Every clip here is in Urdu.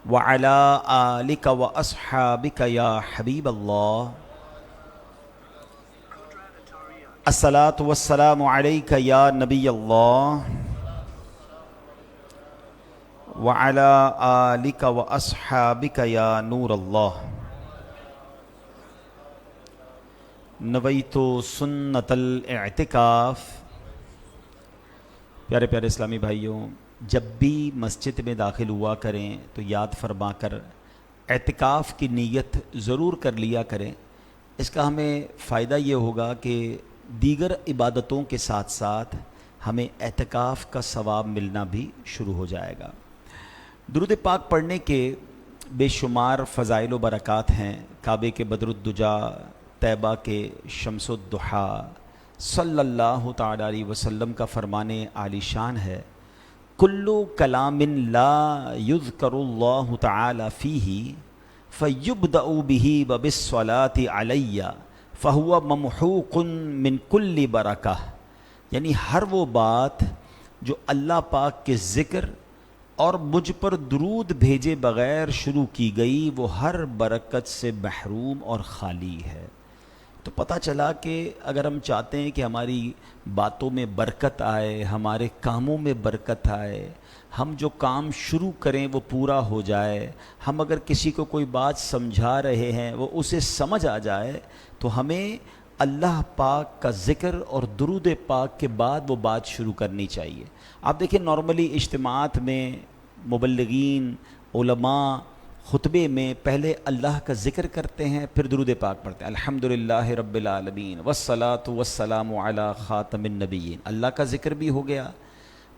وعلى آلك وأصحابك يا حبيب الله الصلاة والسلام عليك يا نبي الله وعلى آلك وأصحابك يا نور الله نویت سنت الاعتکاف۔ پیارے پیارے اسلامی بھائیوں، جب بھی مسجد میں داخل ہوا کریں تو یاد فرما کر اعتکاف کی نیت ضرور کر لیا کریں۔ اس کا ہمیں فائدہ یہ ہوگا کہ دیگر عبادتوں کے ساتھ ساتھ ہمیں اعتکاف کا ثواب ملنا بھی شروع ہو جائے گا۔ درود پاک پڑھنے کے بے شمار فضائل و برکات ہیں۔ کعبے کے بدر الدجا، طیبہ کے شمس الضحیٰ، صلی اللہ تعالی علیہ وسلم کا فرمان عالی شان ہے، کلو کلام لا یذکر اللہ تعالی فیہ فیبدأ بہ وبالصلاۃ علی فہو ممحوق من کل برکہ، یعنی ہر وہ بات جو اللہ پاک کے ذکر اور مجھ پر درود بھیجے بغیر شروع کی گئی وہ ہر برکت سے محروم اور خالی ہے۔ تو پتہ چلا کہ اگر ہم چاہتے ہیں کہ ہماری باتوں میں برکت آئے، ہمارے کاموں میں برکت آئے، ہم جو کام شروع کریں وہ پورا ہو جائے، ہم اگر کسی کو کوئی بات سمجھا رہے ہیں وہ اسے سمجھ آ جائے، تو ہمیں اللہ پاک کا ذکر اور درود پاک کے بعد وہ بات شروع کرنی چاہیے۔ آپ دیکھیں نارملی اجتماعات میں مبلغین، علماء خطبے میں پہلے اللہ کا ذکر کرتے ہیں، پھر درود پاک پڑھتے ہیں۔ الحمدللہ رب العالمین والصلاۃ والسلام علی خاتم النبیین۔ اللہ کا ذکر بھی ہو گیا،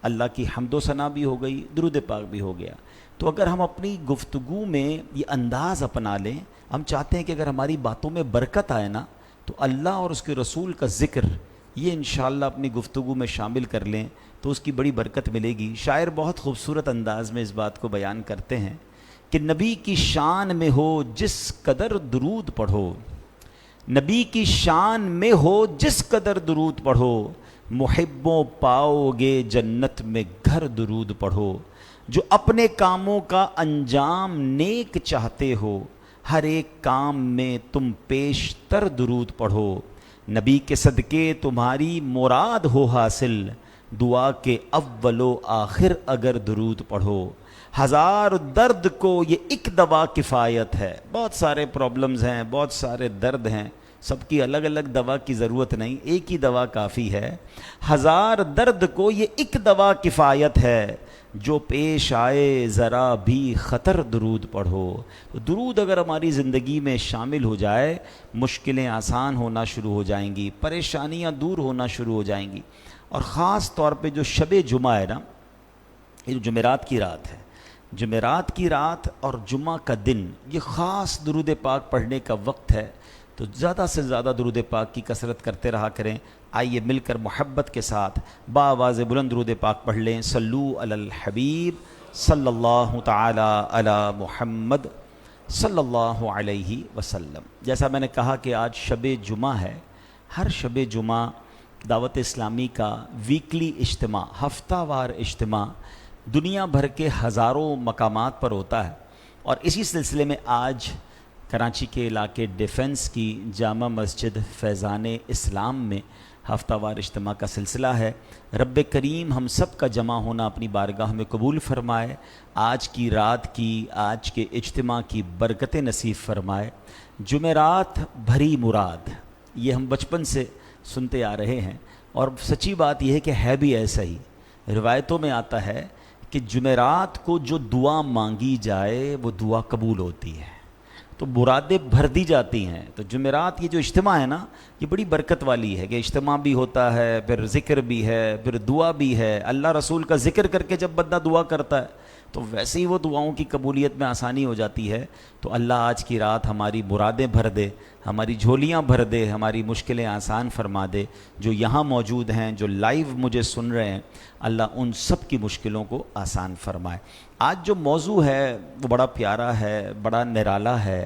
اللہ کی حمد و ثنا بھی ہو گئی، درود پاک بھی ہو گیا۔ تو اگر ہم اپنی گفتگو میں یہ انداز اپنا لیں، ہم چاہتے ہیں کہ اگر ہماری باتوں میں برکت آئے نا، تو اللہ اور اس کے رسول کا ذکر یہ انشاءاللہ اپنی گفتگو میں شامل کر لیں تو اس کی بڑی برکت ملے گی۔ شاعر بہت خوبصورت انداز میں اس بات کو بیان کرتے ہیں کہ نبی کی شان میں ہو جس قدر درود پڑھو، نبی کی شان میں ہو جس قدر درود پڑھو، محبوں پاؤ گے جنت میں گھر درود پڑھو، جو اپنے کاموں کا انجام نیک چاہتے ہو، ہر ایک کام میں تم پیش تر درود پڑھو، نبی کے صدقے تمہاری مراد ہو حاصل، دعا کے اول و آخر اگر درود پڑھو، ہزار درد کو یہ ایک دوا کفایت ہے۔ بہت سارے پرابلمز ہیں، بہت سارے درد ہیں، سب کی الگ الگ دوا کی ضرورت نہیں، ایک ہی دوا کافی ہے۔ ہزار درد کو یہ ایک دوا کفایت ہے، جو پیش آئے ذرا بھی خطر درود پڑھو۔ تو درود اگر ہماری زندگی میں شامل ہو جائے، مشکلیں آسان ہونا شروع ہو جائیں گی، پریشانیاں دور ہونا شروع ہو جائیں گی۔ اور خاص طور پہ جو شب جمعہ ہے نا، یہ جو جمعرات کی رات ہے، جمعرات کی رات اور جمعہ کا دن، یہ خاص درود پاک پڑھنے کا وقت ہے۔ تو زیادہ سے زیادہ درود پاک کی کثرت کرتے رہا کریں۔ آئیے مل کر محبت کے ساتھ بآواز بلند درود پاک پڑھ لیں۔ صلو علی الحبیب صلی اللہ تعالی علی محمد صلی اللہ علیہ وسلم۔ جیسا میں نے کہا کہ آج شب جمعہ ہے، ہر شب جمعہ دعوت اسلامی کا ویکلی اجتماع، ہفتہ وار اجتماع دنیا بھر کے ہزاروں مقامات پر ہوتا ہے، اور اسی سلسلے میں آج کراچی کے علاقے ڈیفنس کی جامع مسجد فیضان اسلام میں ہفتہ وار اجتماع کا سلسلہ ہے۔ رب کریم ہم سب کا جمع ہونا اپنی بارگاہ میں قبول فرمائے، آج کی رات کی، آج کے اجتماع کی برکتیں نصیب فرمائے۔ جمعرات بھری مراد، یہ ہم بچپن سے سنتے آ رہے ہیں، اور سچی بات یہ ہے کہ ہے بھی ایسا ہی۔ روایتوں میں آتا ہے کہ جمعرات کو جو دعا مانگی جائے وہ دعا قبول ہوتی ہے، تو مرادیں بھر دی جاتی ہیں۔ تو جمعرات یہ جو اجتماع ہے نا، یہ بڑی برکت والی ہے کہ اجتماع بھی ہوتا ہے، پھر ذکر بھی ہے، پھر دعا بھی ہے۔ اللہ رسول کا ذکر کر کے جب بندہ دعا کرتا ہے تو ویسے ہی وہ دعاؤں کی قبولیت میں آسانی ہو جاتی ہے۔ تو اللہ آج کی رات ہماری مرادیں بھر دے، ہماری جھولیاں بھر دے، ہماری مشکلیں آسان فرما دے۔ جو یہاں موجود ہیں، جو لائیو مجھے سن رہے ہیں، اللہ ان سب کی مشکلوں کو آسان فرمائے۔ آج جو موضوع ہے وہ بڑا پیارا ہے، بڑا نرالا ہے،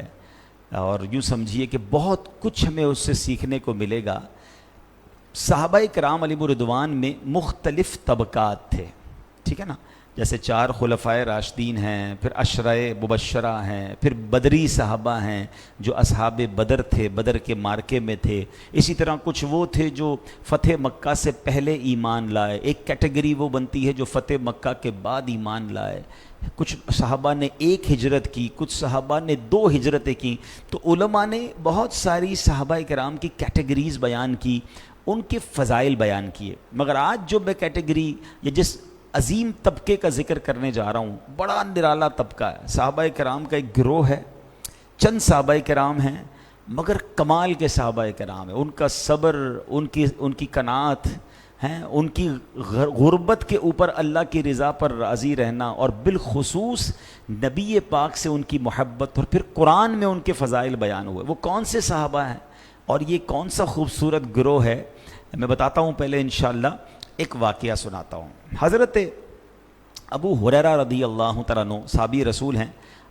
اور یوں سمجھیے کہ بہت کچھ ہمیں اس سے سیکھنے کو ملے گا۔ صحابہ کرام علیہم رضوان میں مختلف طبقات تھے، ٹھیک ہے نا؟ جیسے 4 خلفائے راشدین ہیں، پھر عشرۂ مبشرہ ہیں، پھر بدری صحابہ ہیں جو اصحاب بدر تھے، بدر کے مارکے میں تھے، اسی طرح کچھ وہ تھے جو فتح مکہ سے پہلے ایمان لائے، ایک کیٹیگری وہ بنتی ہے جو فتح مکہ کے بعد ایمان لائے، کچھ صحابہ نے 1 ہجرت کی، کچھ صحابہ نے 2 ہجرتیں کی۔ تو علماء نے بہت ساری صحابہ کرام کی کیٹیگریز بیان کی، ان کے فضائل بیان کیے، مگر آج جو میں کیٹیگری یا جس عظیم طبقے کا ذکر کرنے جا رہا ہوں، بڑا نرالا طبقہ ہے، صحابہ کرام کا ایک گروہ ہے، چند صحابہ کرام ہیں مگر کمال کے صحابہ کرام ہیں، ان کا صبر، ان کی قناعت ہیں، ان کی غربت کے اوپر اللہ کی رضا پر راضی رہنا، اور بالخصوص نبی پاک سے ان کی محبت، اور پھر قرآن میں ان کے فضائل بیان ہوئے۔ وہ کون سے صحابہ ہیں اور یہ کون سا خوبصورت گروہ ہے، میں بتاتا ہوں، پہلے انشاءاللہ ایک واقعہ سناتا ہوں۔ حضرت ابو ہریرہ رضی اللہ تعالیٰ عنہ صحابی رسول ہیں،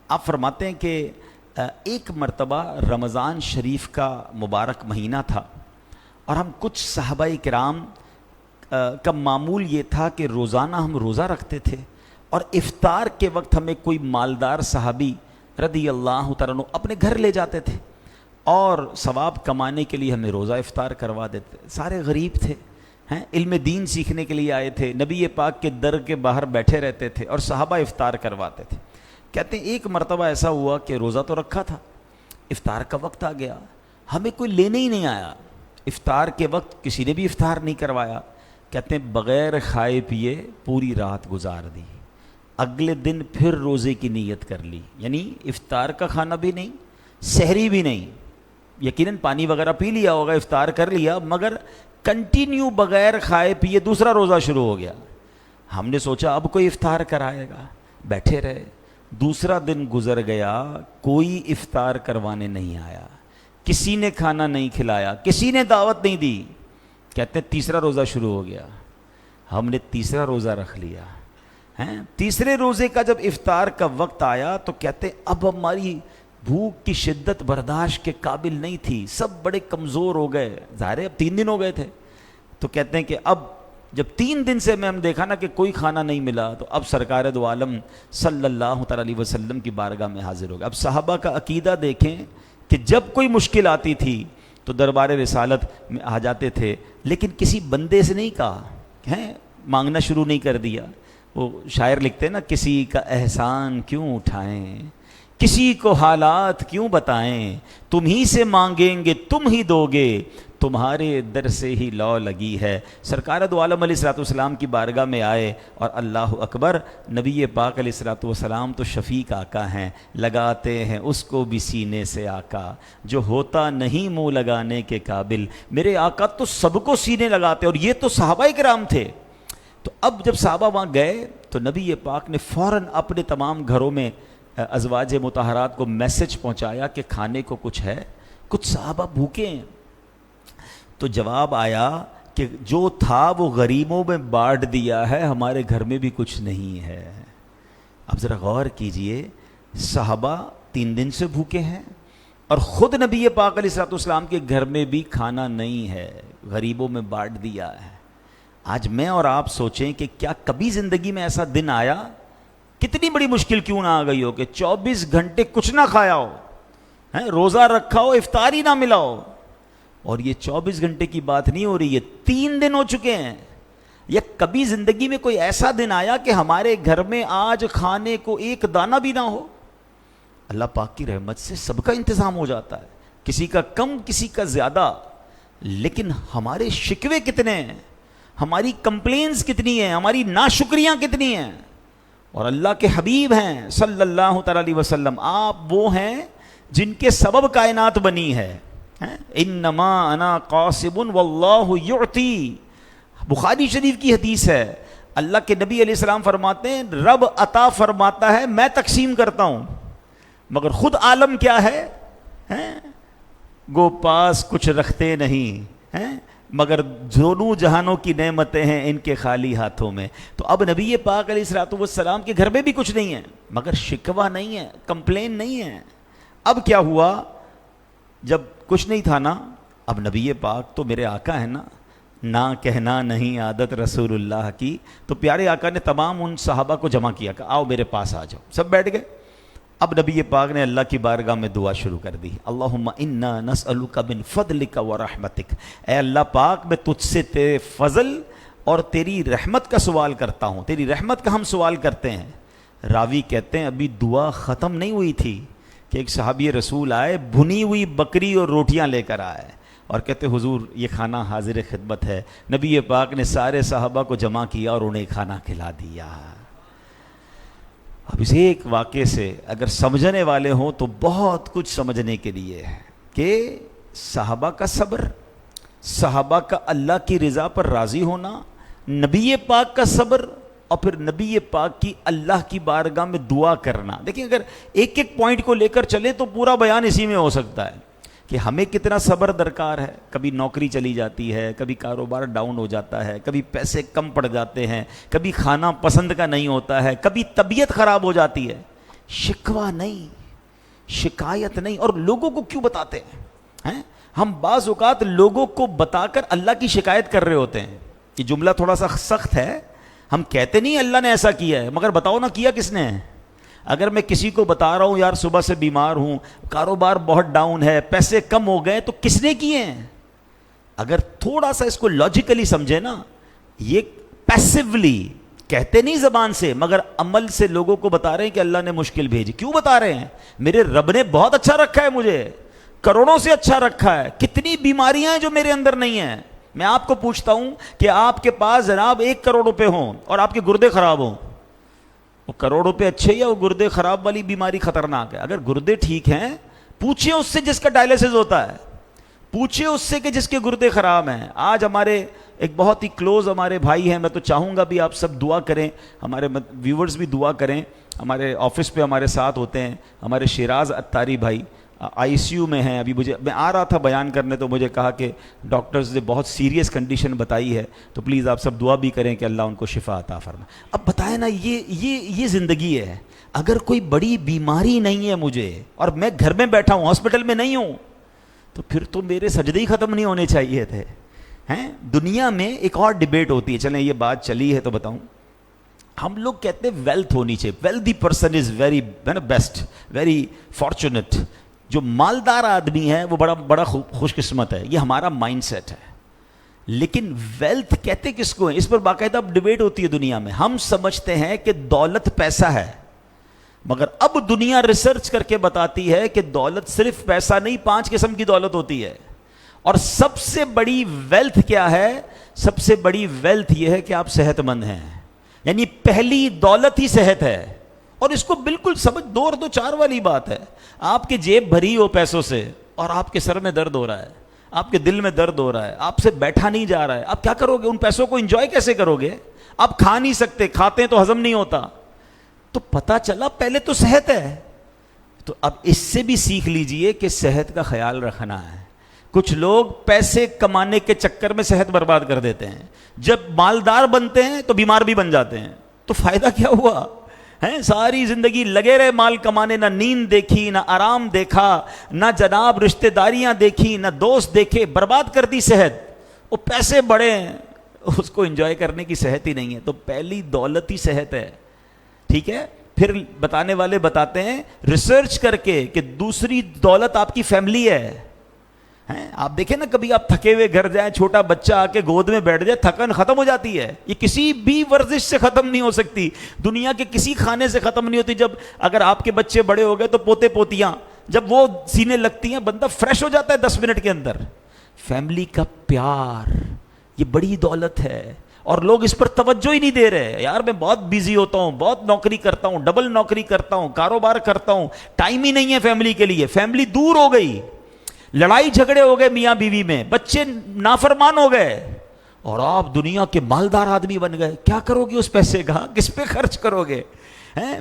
آپ فرماتے ہیں کہ ایک مرتبہ رمضان شریف کا مبارک مہینہ تھا، اور ہم کچھ صحابہ کرام کا معمول یہ تھا کہ روزانہ ہم روزہ رکھتے تھے، اور افطار کے وقت ہمیں کوئی مالدار صحابی رضی اللہ تعالیٰ عنہ اپنے گھر لے جاتے تھے، اور ثواب کمانے کے لیے ہمیں روزہ افطار کروا دیتے۔ سارے غریب تھے، علم دین سیکھنے کے لیے آئے تھے، نبی پاک کے در کے باہر بیٹھے رہتے تھے اور صحابہ افطار کرواتے تھے۔ کہتے ہیں ایک مرتبہ ایسا ہوا کہ روزہ تو رکھا تھا، افطار کا وقت آ گیا، ہمیں کوئی لینے ہی نہیں آیا، افطار کے وقت کسی نے بھی افطار نہیں کروایا۔ کہتے ہیں بغیر کھائے پیے پوری رات گزار دی، اگلے دن پھر روزے کی نیت کر لی، یعنی افطار کا کھانا بھی نہیں، سحری بھی نہیں، یقیناً پانی وغیرہ پی لیا ہوگا، افطار کر لیا، مگر کنٹینیو بغیر کھائے پیے دوسرا روزہ شروع ہو گیا۔ ہم نے سوچا اب کوئی افطار کرائے گا، بیٹھے رہے، دوسرا دن گزر گیا، کوئی افطار کروانے نہیں آیا، کسی نے کھانا نہیں کھلایا، کسی نے دعوت نہیں دی۔ کہتے ہیں تیسرا روزہ شروع ہو گیا، ہم نے تیسرا روزہ رکھ لیا، تیسرے روزے کا جب افطار کا وقت آیا تو کہتے ہیں اب ہماری بھوک کی شدت برداشت کے قابل نہیں تھی، سب بڑے کمزور ہو گئے، ظاہر ہے اب 3 دن ہو گئے تھے، تو کہتے ہیں کہ اب جب 3 دن سے ہم دیکھا نا کہ کوئی کھانا نہیں ملا، تو اب سرکار دو عالم صلی اللہ تعالی علیہ وسلم کی بارگاہ میں حاضر ہو گئے۔ اب صحابہ کا عقیدہ دیکھیں کہ جب کوئی مشکل آتی تھی تو دربار رسالت میں آ جاتے تھے، لیکن کسی بندے سے نہیں کہا، مانگنا شروع نہیں کر دیا۔ وہ شاعر لکھتے ہیں نا، کسی کا احسان کیوں اٹھائیں، کسی کو حالات کیوں بتائیں، تم ہی سے مانگیں گے تم ہی دو گے، تمہارے در سے ہی لو لگی ہے۔ سرکار دو عالم علیہ الصلوۃ والسلام کی بارگاہ میں آئے اور اللہ اکبر، نبی پاک علیہ الصلوۃ والسلام تو شفیق آقا ہیں، لگاتے ہیں اس کو بھی سینے سے آقا، جو ہوتا نہیں منہ لگانے کے قابل، میرے آقا تو سب کو سینے لگاتے، اور یہ تو صحابہ کرام تھے۔ تو اب جب صحابہ وہاں گئے تو نبی پاک نے فوراً اپنے تمام گھروں میں ازواج مطہرات کو میسج پہنچایا کہ کھانے کو کچھ ہے، کچھ صحابہ بھوکے ہیں۔ تو جواب آیا کہ جو تھا وہ غریبوں میں بانٹ دیا ہے، ہمارے گھر میں بھی کچھ نہیں ہے۔ اب ذرا غور کیجئے، صحابہ 3 دن سے بھوکے ہیں اور خود نبی پاک علیہ الصلوۃ والسلام کے گھر میں بھی کھانا نہیں ہے، غریبوں میں بانٹ دیا ہے۔ آج میں اور آپ سوچیں کہ کیا کبھی زندگی میں ایسا دن آیا، کتنی بڑی مشکل کیوں نہ آ گئی ہو، کہ 24 گھنٹے کچھ نہ کھایا ہو، روزہ رکھا ہو، افطار ہی نہ ملا ہو، اور یہ 24 گھنٹے کی بات نہیں ہو رہی، یہ 3 دن ہو چکے ہیں۔ یا کبھی زندگی میں کوئی ایسا دن آیا کہ ہمارے گھر میں آج کھانے کو ایک دانہ بھی نہ ہو؟ اللہ پاک کی رحمت سے سب کا انتظام ہو جاتا ہے، کسی کا کم کسی کا زیادہ، لیکن ہمارے شکوے کتنے ہیں، ہماری کمپلینز کتنی ہیں، ہماری ناشکریاں کتنی ہیں۔ اور اللہ کے حبیب ہیں صلی اللہ تعالی علیہ وسلم، آپ وہ ہیں جن کے سبب کائنات بنی ہے۔ انما انا قاسم واللہ یعطی، بخاری شریف کی حدیث ہے، اللہ کے نبی علیہ السلام فرماتے ہیں رب عطا فرماتا ہے، میں تقسیم کرتا ہوں، مگر خود عالم کیا ہے، گو پاس کچھ رکھتے نہیں، مگر دونوں جہانوں کی نعمتیں ہیں ان کے خالی ہاتھوں میں۔ تو اب نبی پاک علیہ الصلوۃ والسلام کے گھر میں بھی کچھ نہیں ہے، مگر شکوہ نہیں ہے، کمپلین نہیں ہے۔ اب کیا ہوا، جب کچھ نہیں تھا نا، اب نبی پاک تو میرے آقا ہیں نا، نہ کہنا نہیں عادت رسول اللہ کی. تو پیارے آقا نے تمام ان صحابہ کو جمع کیا کہ آؤ میرے پاس آ جاؤ. سب بیٹھ گئے. اب نبی پاک نے اللہ کی بارگاہ میں دعا شروع کر دی. اللہم انا نسألک من فضلک و رحمتک. اے اللہ پاک میں تجھ سے تیرے فضل اور تیری رحمت کا سوال کرتا ہوں. تیری رحمت کا ہم سوال کرتے ہیں. راوی کہتے ہیں ابھی دعا ختم نہیں ہوئی تھی کہ ایک صحابی رسول آئے, بھنی ہوئی بکری اور روٹیاں لے کر آئے اور کہتے حضور یہ کھانا حاضر خدمت ہے. نبی پاک نے سارے صحابہ کو جمع کیا اور انہیں کھانا کھلا دیا. اب اس ایک واقعے سے اگر سمجھنے والے ہوں تو بہت کچھ سمجھنے کے لیے ہے کہ صحابہ کا صبر, صحابہ کا اللہ کی رضا پر راضی ہونا, نبی پاک کا صبر, اور پھر نبی پاک کی اللہ کی بارگاہ میں دعا کرنا. دیکھیں اگر ایک ایک پوائنٹ کو لے کر چلے تو پورا بیان اسی میں ہو سکتا ہے کہ ہمیں کتنا صبر درکار ہے. کبھی نوکری چلی جاتی ہے, کبھی کاروبار ڈاؤن ہو جاتا ہے, کبھی پیسے کم پڑ جاتے ہیں, کبھی کھانا پسند کا نہیں ہوتا ہے, کبھی طبیعت خراب ہو جاتی ہے. شکوہ نہیں, شکایت نہیں. اور لوگوں کو کیوں بتاتے ہیں؟ ہم بعض اوقات لوگوں کو بتا کر اللہ کی شکایت کر رہے ہوتے ہیں. یہ جملہ تھوڑا سا سخت ہے, ہم کہتے نہیں اللہ نے ایسا کیا ہے, مگر بتاؤ نا کیا کس نے. اگر میں کسی کو بتا رہا ہوں یار صبح سے بیمار ہوں, کاروبار بہت ڈاؤن ہے, پیسے کم ہو گئے, تو کس نے کیے ہیں؟ اگر تھوڑا سا اس کو لاجیکلی سمجھے نا, یہ پیسیولی کہتے نہیں زبان سے, مگر عمل سے لوگوں کو بتا رہے ہیں کہ اللہ نے مشکل بھیجی. کیوں بتا رہے ہیں؟ میرے رب نے بہت اچھا رکھا ہے, مجھے کروڑوں سے اچھا رکھا ہے. کتنی بیماریاں ہیں جو میرے اندر نہیں ہیں. میں آپ کو پوچھتا ہوں کہ آپ کے پاس جناب 1 کروڑ روپے ہوں اور آپ کے گردے خراب ہوں, وہ کروڑ روپے اچھے یا وہ گردے خراب والی بیماری خطرناک ہے؟ اگر گردے ٹھیک ہیں پوچھیں اس سے جس کا ڈائلیسس ہوتا ہے, پوچھیں اس سے کہ جس کے گردے خراب ہیں. آج ہمارے ایک بہت ہی کلوز ہمارے بھائی ہیں, میں تو چاہوں گا بھی آپ سب دعا کریں, ہمارے ویورز بھی دعا کریں. ہمارے آفس پہ ہمارے ساتھ ہوتے ہیں ہمارے شیراز اتاری بھائی, ICU میں ہیں. ابھی میں آ رہا تھا بیان کرنے تو مجھے کہا کہ ڈاکٹرز نے بہت سیریس کنڈیشن بتائی ہے, تو پلیز آپ سب دعا بھی کریں کہ اللہ ان کو شفا عطا فرمائے. اب بتائیں نا, یہ زندگی ہے. اگر کوئی بڑی بیماری نہیں ہے مجھے اور میں گھر میں بیٹھا ہوں, ہاسپٹل میں نہیں ہوں, تو پھر تو میرے سجدے ہی ختم نہیں ہونے چاہیے تھے. دنیا میں ایک اور ڈبیٹ ہوتی ہے, چلیں یہ بات چلی ہے تو بتاؤں. ہم لوگ کہتے ہیں ویلتھ ہونی چاہیے, wealthy person is very best, very fortunate. جو مالدار آدمی ہے وہ بڑا خوش قسمت ہے, یہ ہمارا مائنڈ سیٹ ہے. لیکن ویلتھ کہتے کس کو ہیں, اس پر باقاعدہ ڈبیٹ ہوتی ہے دنیا میں. ہم سمجھتے ہیں کہ دولت پیسہ ہے, مگر اب دنیا ریسرچ کر کے بتاتی ہے کہ دولت صرف پیسہ نہیں, 5 قسم کی دولت ہوتی ہے. اور سب سے بڑی ویلتھ کیا ہے؟ سب سے بڑی ویلتھ یہ ہے کہ آپ صحت مند ہیں. یعنی پہلی دولت ہی صحت ہے. اور اس کو بالکل سمجھ 2 اور 2 4 والی بات ہے. آپ کی جیب بھری ہو پیسوں سے اور آپ کے سر میں درد ہو رہا ہے, آپ کے دل میں درد ہو رہا ہے, آپ سے بیٹھا نہیں جا رہا ہے, آپ کیا کرو گے؟ ان پیسوں کو انجوائے کیسے کرو گے؟ آپ کھا نہیں سکتے, کھاتے ہیں تو ہضم نہیں ہوتا. تو پتا چلا پہلے تو صحت ہے. تو اب اس سے بھی سیکھ لیجئے کہ صحت کا خیال رکھنا ہے. کچھ لوگ پیسے کمانے کے چکر میں صحت برباد کر دیتے ہیں, جب مالدار بنتے ہیں تو بیمار بھی بن جاتے ہیں. تو فائدہ کیا ہوا؟ ساری زندگی لگے رہے مال کمانے, نہ نیند دیکھی, نہ آرام دیکھا, نہ جناب رشتہ داریاں دیکھی, نہ دوست دیکھے, برباد کر دی صحت. وہ پیسے بڑے ہیں, اس کو انجوائے کرنے کی صحت ہی نہیں ہے. تو پہلی دولت ہی صحت ہے. ٹھیک ہے, پھر بتانے والے بتاتے ہیں ریسرچ کر کے کہ دوسری دولت آپ کی فیملی ہے. آپ دیکھیں نا, کبھی آپ تھکے ہوئے گھر جائیں, چھوٹا بچہ آ کے گود میں بیٹھ جائے, تھکن ختم ہو جاتی ہے. یہ کسی بھی ورزش سے ختم نہیں ہو سکتی, دنیا کے کسی کھانے سے ختم نہیں ہوتی. جب اگر آپ کے بچے بڑے ہو گئے تو پوتے پوتیاں جب وہ سینے لگتی ہیں, بندہ فریش ہو جاتا ہے 10 منٹ کے اندر. فیملی کا پیار یہ بڑی دولت ہے, اور لوگ اس پر توجہ ہی نہیں دے رہے. یار میں بہت بیزی ہوتا ہوں, بہت نوکری کرتا ہوں, ڈبل نوکری کرتا ہوں, کاروبار کرتا ہوں, ٹائم ہی نہیں ہے فیملی کے لیے. فیملی دور ہو گئی, لڑائی جھگڑے ہو گئے میاں بیوی میں, بچے نافرمان ہو گئے, اور آپ دنیا کے مالدار آدمی بن گئے. کیا کرو گے اس پیسے کا؟ کس پہ خرچ کرو گے؟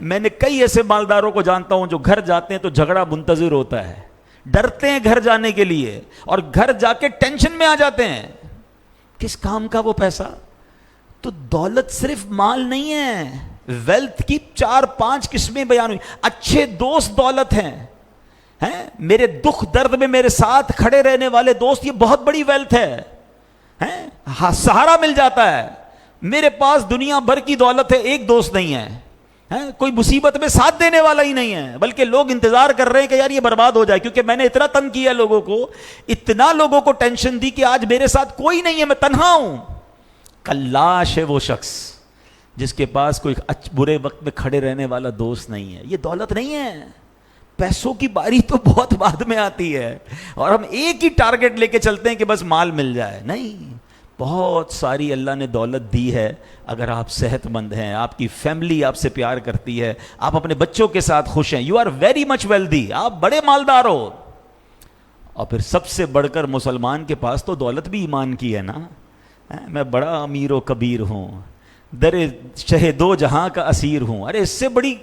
میں نے کئی ایسے مالداروں کو جانتا ہوں جو گھر جاتے ہیں تو جھگڑا منتظر ہوتا ہے, ڈرتے ہیں گھر جانے کے لیے, اور گھر جا کے ٹینشن میں آ جاتے ہیں. کس کام کا وہ پیسہ؟ تو دولت صرف مال نہیں ہے. ویلتھ کی 4-5 قسمیں بیان ہوئی. اچھے دوست دولت ہیں. میرے دکھ درد میں میرے ساتھ کھڑے رہنے والے دوست, یہ بہت بڑی ویلتھ ہے. ہیں، سہارا مل جاتا ہے. میرے پاس دنیا بھر کی دولت ہے، ایک دوست نہیں ہے، کوئی مصیبت میں ساتھ دینے والا ہی نہیں ہے، بلکہ لوگ انتظار کر رہے ہیں کہ یار یہ برباد ہو جائے، کیونکہ میں نے اتنا تنگ کیا لوگوں کو، اتنا لوگوں کو ٹینشن دی کہ آج میرے ساتھ کوئی نہیں ہے، میں تنہا ہوں. کلاش ہے وہ شخص جس کے پاس کوئی برے وقت میں کھڑے رہنے والا دوست نہیں ہے. یہ دولت نہیں ہے. پیسوں کی باری تو بہت بعد میں آتی ہے، اور ہم ایک ہی ٹارگٹ لے کے چلتے ہیں کہ بس مال مل جائے. نہیں، بہت ساری اللہ نے دولت دی ہے. اگر آپ صحت مند ہیں، آپ کی فیملی آپ سے پیار کرتی ہے، آپ اپنے بچوں کے ساتھ خوش ہیں، you are very much wealthy, آپ بڑے مالدار ہو. اور پھر سب سے بڑھ کر مسلمان کے پاس تو دولت بھی ایمان کی ہے نا. میں بڑا امیر و کبیر ہوں، در شہ دو جہاں کا اسیر ہوں. ارے اس سے بڑی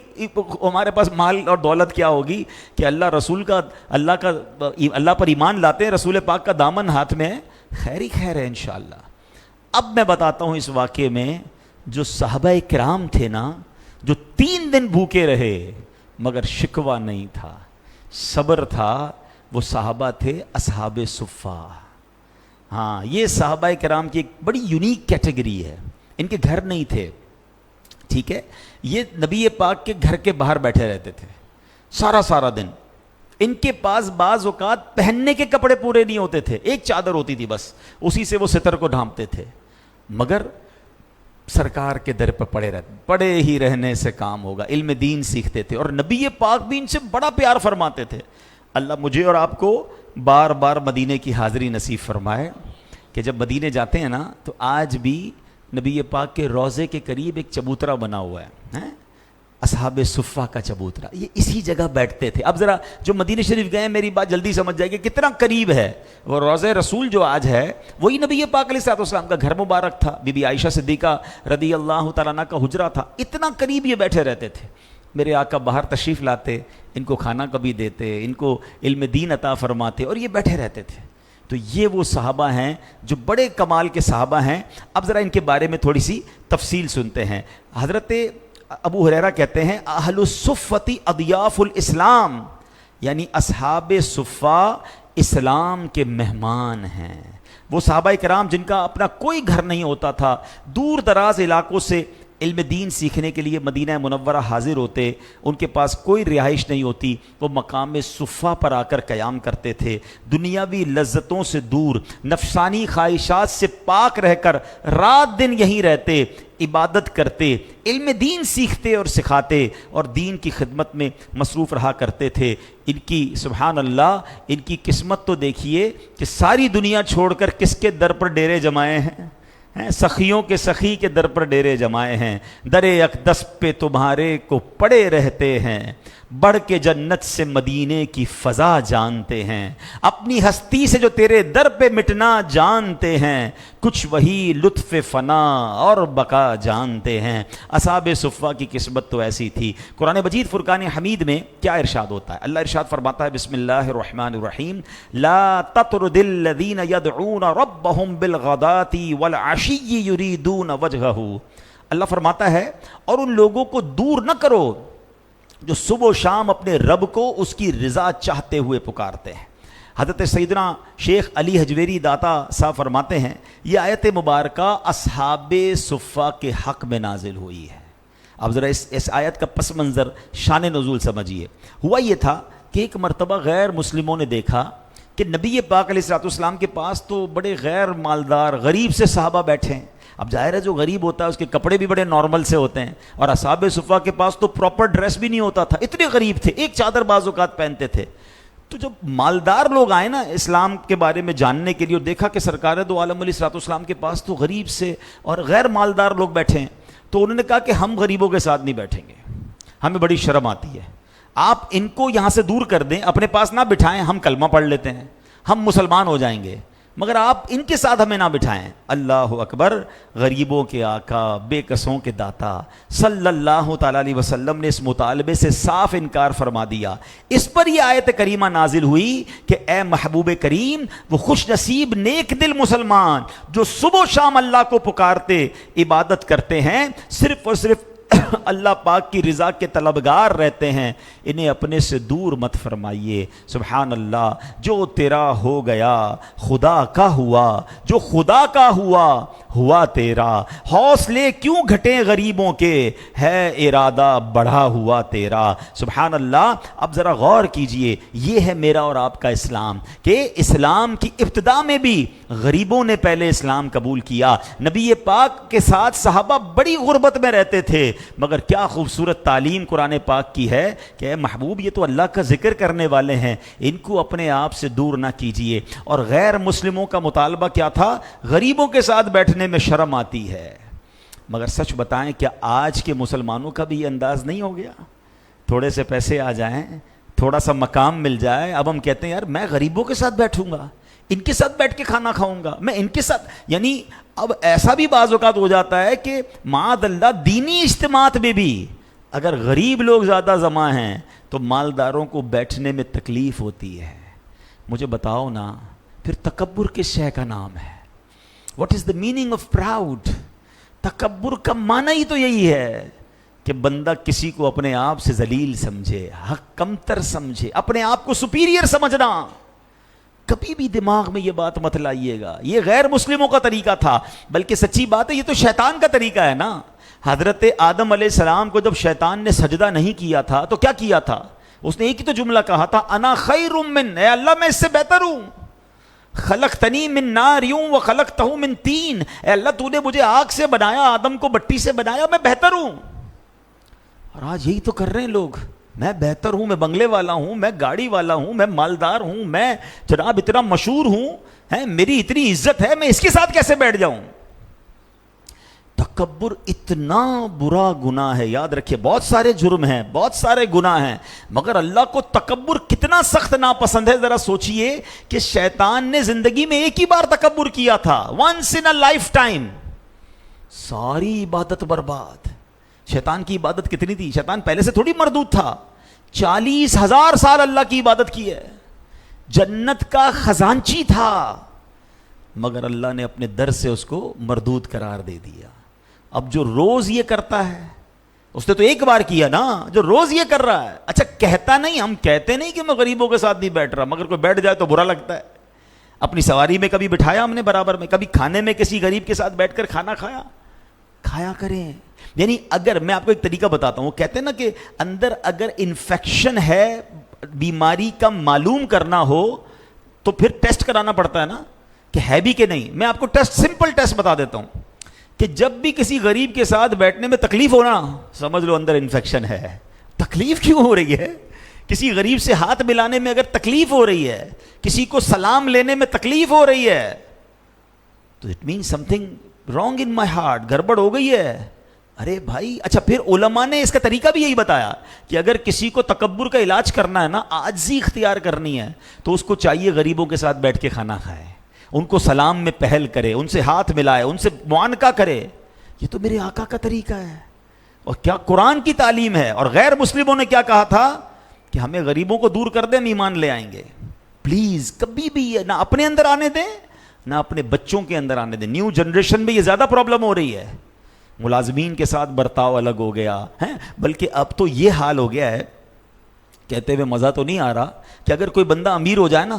ہمارے پاس مال اور دولت کیا ہوگی کہ اللہ پر ایمان لاتے ہیں، رسول پاک کا دامن ہاتھ میں ہے، خیر ہی خیر ہے انشاءاللہ. اب میں بتاتا ہوں اس واقعے میں جو صحابہ کرام تھے نا، جو 3 دن بھوکے رہے مگر شکوہ نہیں تھا، صبر تھا، وہ صحابہ تھے اصحاب صفہ. ہاں، یہ صحابہ کرام کی ایک بڑی یونیک کیٹیگری ہے. ان کے گھر نہیں تھے، ٹھیک ہے، یہ نبی پاک کے گھر کے باہر بیٹھے رہتے تھے سارا دن. ان کے پاس بعض اوقات پہننے کے کپڑے پورے نہیں ہوتے تھے، ایک چادر ہوتی تھی بس، اسی سے وہ ستر کو ڈھانپتے تھے، مگر سرکار کے در پر پڑے ہی رہنے سے کام ہوگا. علم دین سیکھتے تھے، اور نبی پاک بھی ان سے بڑا پیار فرماتے تھے. اللہ مجھے اور آپ کو بار بار مدینے کی حاضری نصیب فرمائے کہ جب مدینے جاتے ہیں نا تو آج بھی نبی پاک کے روضے کے قریب ایک چبوترا بنا ہوا ہے، اصحاب صفہ کا چبوترا. یہ اسی جگہ بیٹھتے تھے. اب ذرا جو مدینہ شریف گئے میری بات جلدی سمجھ جائے گی کتنا قریب ہے. وہ روضہ رسول جو آج ہے وہی نبی پاک علیہ الصلوۃ والسلام کا گھر مبارک تھا، بی بی عائشہ صدیقہ رضی اللہ تعالیٰ عنہا کا حجرہ تھا. اتنا قریب یہ بیٹھے رہتے تھے. میرے آقا باہر تشریف لاتے، ان کو کھانا کبھی دیتے، ان کو علم دین عطا فرماتے، اور یہ بیٹھے رہتے تھے. تو یہ وہ صحابہ ہیں جو بڑے کمال کے صحابہ ہیں. اب ذرا ان کے بارے میں تھوڑی سی تفصیل سنتے ہیں. حضرت ابو ہریرہ کہتے ہیں اہل الصفۃ اضیاف الاسلام، یعنی اصحاب صفہ اسلام کے مہمان ہیں. وہ صحابہ کرام جن کا اپنا کوئی گھر نہیں ہوتا تھا، دور دراز علاقوں سے علم دین سیکھنے کے لیے مدینہ منورہ حاضر ہوتے، ان کے پاس کوئی رہائش نہیں ہوتی، وہ مقام صفہ پر آ کر قیام کرتے تھے. دنیاوی لذتوں سے دور، نفسانی خواہشات سے پاک رہ کر رات دن یہیں رہتے، عبادت کرتے، علم دین سیکھتے اور سکھاتے، اور دین کی خدمت میں مصروف رہا کرتے تھے. ان کی سبحان اللہ، ان کی قسمت تو دیکھیے کہ ساری دنیا چھوڑ کر کس کے در پر ڈیرے جمائے ہیں؟ سخیوں کے سخی کے در پر ڈیرے جمائے ہیں. در اقدس پہ تمہارے کو پڑے رہتے ہیں، بڑھ کے جنت سے مدینے کی فضا جانتے ہیں. اپنی ہستی سے جو تیرے در پہ مٹنا جانتے ہیں، کچھ وہی لطف فنا اور بقا جانتے ہیں. اصحاب صفہ کی قسمت تو ایسی تھی. قرآن مجید فرقان حمید میں کیا ارشاد ہوتا ہے؟ اللہ ارشاد فرماتا ہے بسم اللہ الرحمن الرحیم لا تطرد الذین یدعون ربهم بالغداۃ والعشی یریدون وجہہ. اللہ فرماتا ہے اور ان لوگوں کو دور نہ کرو جو صبح و شام اپنے رب کو اس کی رضا چاہتے ہوئے پکارتے ہیں. حضرت سیدنا شیخ علی حجویری داتا صاحب فرماتے ہیں یہ آیت مبارکہ اصحاب صفہ کے حق میں نازل ہوئی ہے. اب ذرا اس آیت کا پس منظر شان نزول سمجھیے. ہوا یہ تھا کہ ایک مرتبہ غیر مسلموں نے دیکھا کہ نبی پاک علیہ الصلوۃ والسلام کے پاس تو بڑے غیر مالدار غریب سے صحابہ بیٹھے ہیں. اب ظاہر ہے جو غریب ہوتا ہے اس کے کپڑے بھی بڑے نارمل سے ہوتے ہیں، اور اصحاب صفہ کے پاس تو پراپر ڈریس بھی نہیں ہوتا تھا، اتنے غریب تھے، ایک چادر بعض اوقات پہنتے تھے. تو جب مالدار لوگ آئے نا اسلام کے بارے میں جاننے کے لیے اور دیکھا کہ سرکار دو عالم علیہ الصلوۃ والسلام کے پاس تو غریب سے اور غیر مالدار لوگ بیٹھے ہیں، تو انہوں نے کہا کہ ہم غریبوں کے ساتھ نہیں بیٹھیں گے، ہمیں بڑی شرم آتی ہے، آپ ان کو یہاں سے دور کر دیں، اپنے پاس نہ بٹھائیں، ہم کلمہ پڑھ لیتے ہیں، ہم مسلمان ہو جائیں گے، مگر آپ ان کے ساتھ ہمیں نہ بٹھائیں. اللہ اکبر. غریبوں کے آقا، بے کسوں کے داتا صلی اللہ تعالیٰ علیہ وسلم نے اس مطالبے سے صاف انکار فرما دیا. اس پر یہ آیت کریمہ نازل ہوئی کہ اے محبوب کریم، وہ خوش نصیب نیک دل مسلمان جو صبح و شام اللہ کو پکارتے عبادت کرتے ہیں، صرف اور صرف اللہ پاک کی رضا کے طلبگار رہتے ہیں انہیں اپنے سے دور مت فرمائیے. سبحان اللہ. جو تیرا ہو گیا خدا کا ہوا، جو خدا کا ہوا ہوا تیرا. حوصلے کیوں گھٹیں غریبوں کے، ہے ارادہ بڑھا ہوا تیرا. سبحان اللہ. اب ذرا غور کیجئے، یہ ہے میرا اور آپ کا اسلام، کہ اسلام کی ابتدا میں بھی غریبوں نے پہلے اسلام قبول کیا. نبی پاک کے ساتھ صحابہ بڑی غربت میں رہتے تھے، مگر کیا خوبصورت تعلیم قرآن پاک کی ہے کہ اے محبوب یہ تو اللہ کا ذکر کرنے والے ہیں، ان کو اپنے آپ سے دور نہ کیجئے. اور غیر مسلموں کا مطالبہ کیا تھا؟ غریبوں کے ساتھ بیٹھنے میں شرم آتی ہے. مگر سچ بتائیں کیا آج کے مسلمانوں کا بھی یہ انداز نہیں ہو گیا؟ تھوڑے سے پیسے آ جائیں، تھوڑا سا مقام مل جائے، اب ہم کہتے ہیں یار میں غریبوں کے ساتھ بیٹھوں گا، ان کے ساتھ بیٹھ کے کھانا کھاؤں گا، میں ان کے ساتھ. یعنی اب ایسا بھی بعض اوقات ہو جاتا ہے کہ معاذ اللہ دینی اجتماعات میں بھی اگر غریب لوگ زیادہ جمع ہیں تو مالداروں کو بیٹھنے میں تکلیف ہوتی ہے. مجھے بتاؤ نا پھر تکبر کس شے کا نام ہے؟ What is the meaning of proud? تکبر کا معنی ہی تو یہی ہے کہ بندہ کسی کو اپنے آپ سے ذلیل سمجھے، حق کمتر سمجھے، اپنے آپ کو سپیریئر سمجھنا. کبھی بھی دماغ میں یہ بات مت لائیے گا یہ غیر مسلموں کا طریقہ تھا، بلکہ سچی بات ہے یہ تو شیطان کا طریقہ ہے نا. حضرت آدم علیہ السلام کو جب شیطان نے سجدہ نہیں کیا تھا تو کیا کیا تھا؟ اس نے ایک ہی تو جملہ کہا تھا، انا خیر من، اے اللہ میں اس سے بہتر ہوں. خلقتنی من نار وخلقتہ من طین، اے اللہ تو نے مجھے آگ سے بنایا، آدم کو مٹی سے بنایا، میں بہتر ہوں. اور آج یہی تو کر رہے ہیں لوگ، میں بہتر ہوں، میں بنگلے والا ہوں، میں گاڑی والا ہوں، میں مالدار ہوں، میں جناب اتنا مشہور ہوں، میری اتنی عزت ہے، میں اس کے ساتھ کیسے بیٹھ جاؤں؟ تکبر اتنا برا گناہ ہے، یاد رکھیے. بہت سارے جرم ہیں، بہت سارے گناہ ہیں، مگر اللہ کو تکبر کتنا سخت ناپسند ہے. ذرا سوچئے کہ شیطان نے زندگی میں ایک ہی بار تکبر کیا تھا، once in a lifetime, ساری عبادت برباد. شیطان کی عبادت کتنی تھی؟ شیطان پہلے سے تھوڑی مردود تھا، 40,000 سال اللہ کی عبادت کی ہے، جنت کا خزانچی تھا، مگر اللہ نے اپنے در سے اس کو مردود قرار دے دیا. اب جو روز یہ کرتا ہے، اس نے تو ایک بار کیا نا، جو روز یہ کر رہا ہے، اچھا کہتا نہیں، ہم کہتے نہیں کہ میں غریبوں کے ساتھ نہیں بیٹھ رہا، مگر کوئی بیٹھ جائے تو برا لگتا ہے. اپنی سواری میں کبھی بٹھایا ہم نے برابر میں، کبھی کھانے میں کسی غریب کے ساتھ بیٹھ کر کھانا کھایا کریں. یعنی اگر میں آپ کو ایک طریقہ بتاتا ہوں، کہتے ہیں نا کہ اندر اگر انفیکشن ہے، بیماری کا معلوم کرنا ہو تو پھر ٹیسٹ کرانا پڑتا ہے نا کہ ہے بھی کہ نہیں. میں آپ کو ٹیسٹ، سمپل ٹیسٹ بتا دیتا ہوں کہ جب بھی کسی غریب کے ساتھ بیٹھنے میں تکلیف ہونا، سمجھ لو اندر انفیکشن ہے. تکلیف کیوں ہو رہی ہے؟ کسی غریب سے ہاتھ ملانے میں اگر تکلیف ہو رہی ہے، کسی کو سلام لینے میں تکلیف ہو رہی ہے، تو it means some thing wrong in my heart, گڑبڑ ہو گئی ہے. ارے بھائی، اچھا پھر علماء نے اس کا طریقہ بھی یہی بتایا کہ اگر کسی کو تکبر کا علاج کرنا ہے نا، عاجزی اختیار کرنی ہے، تو اس کو چاہیے غریبوں کے ساتھ بیٹھ کے کھانا کھائے، ان کو سلام میں پہل کرے، ان سے ہاتھ ملائے، ان سے معانقہ کرے. یہ تو میرے آقا کا طریقہ ہے اور کیا قرآن کی تعلیم ہے. اور غیر مسلموں نے کیا کہا تھا کہ ہمیں غریبوں کو دور کر دیں، ہم ایمان لے آئیں گے. پلیز کبھی بھی یہ نہ اپنے اندر آنے دیں نہ اپنے بچوں کے اندر آنے دیں. نیو جنریشن میں یہ زیادہ پرابلم ہو رہی ہے، ملازمین کے ساتھ برتاؤ الگ ہو گیا ہے، بلکہ اب تو یہ حال ہو گیا ہے، کہتے ہوئے مزہ تو نہیں آ رہا، کہ اگر کوئی بندہ امیر ہو جائے نا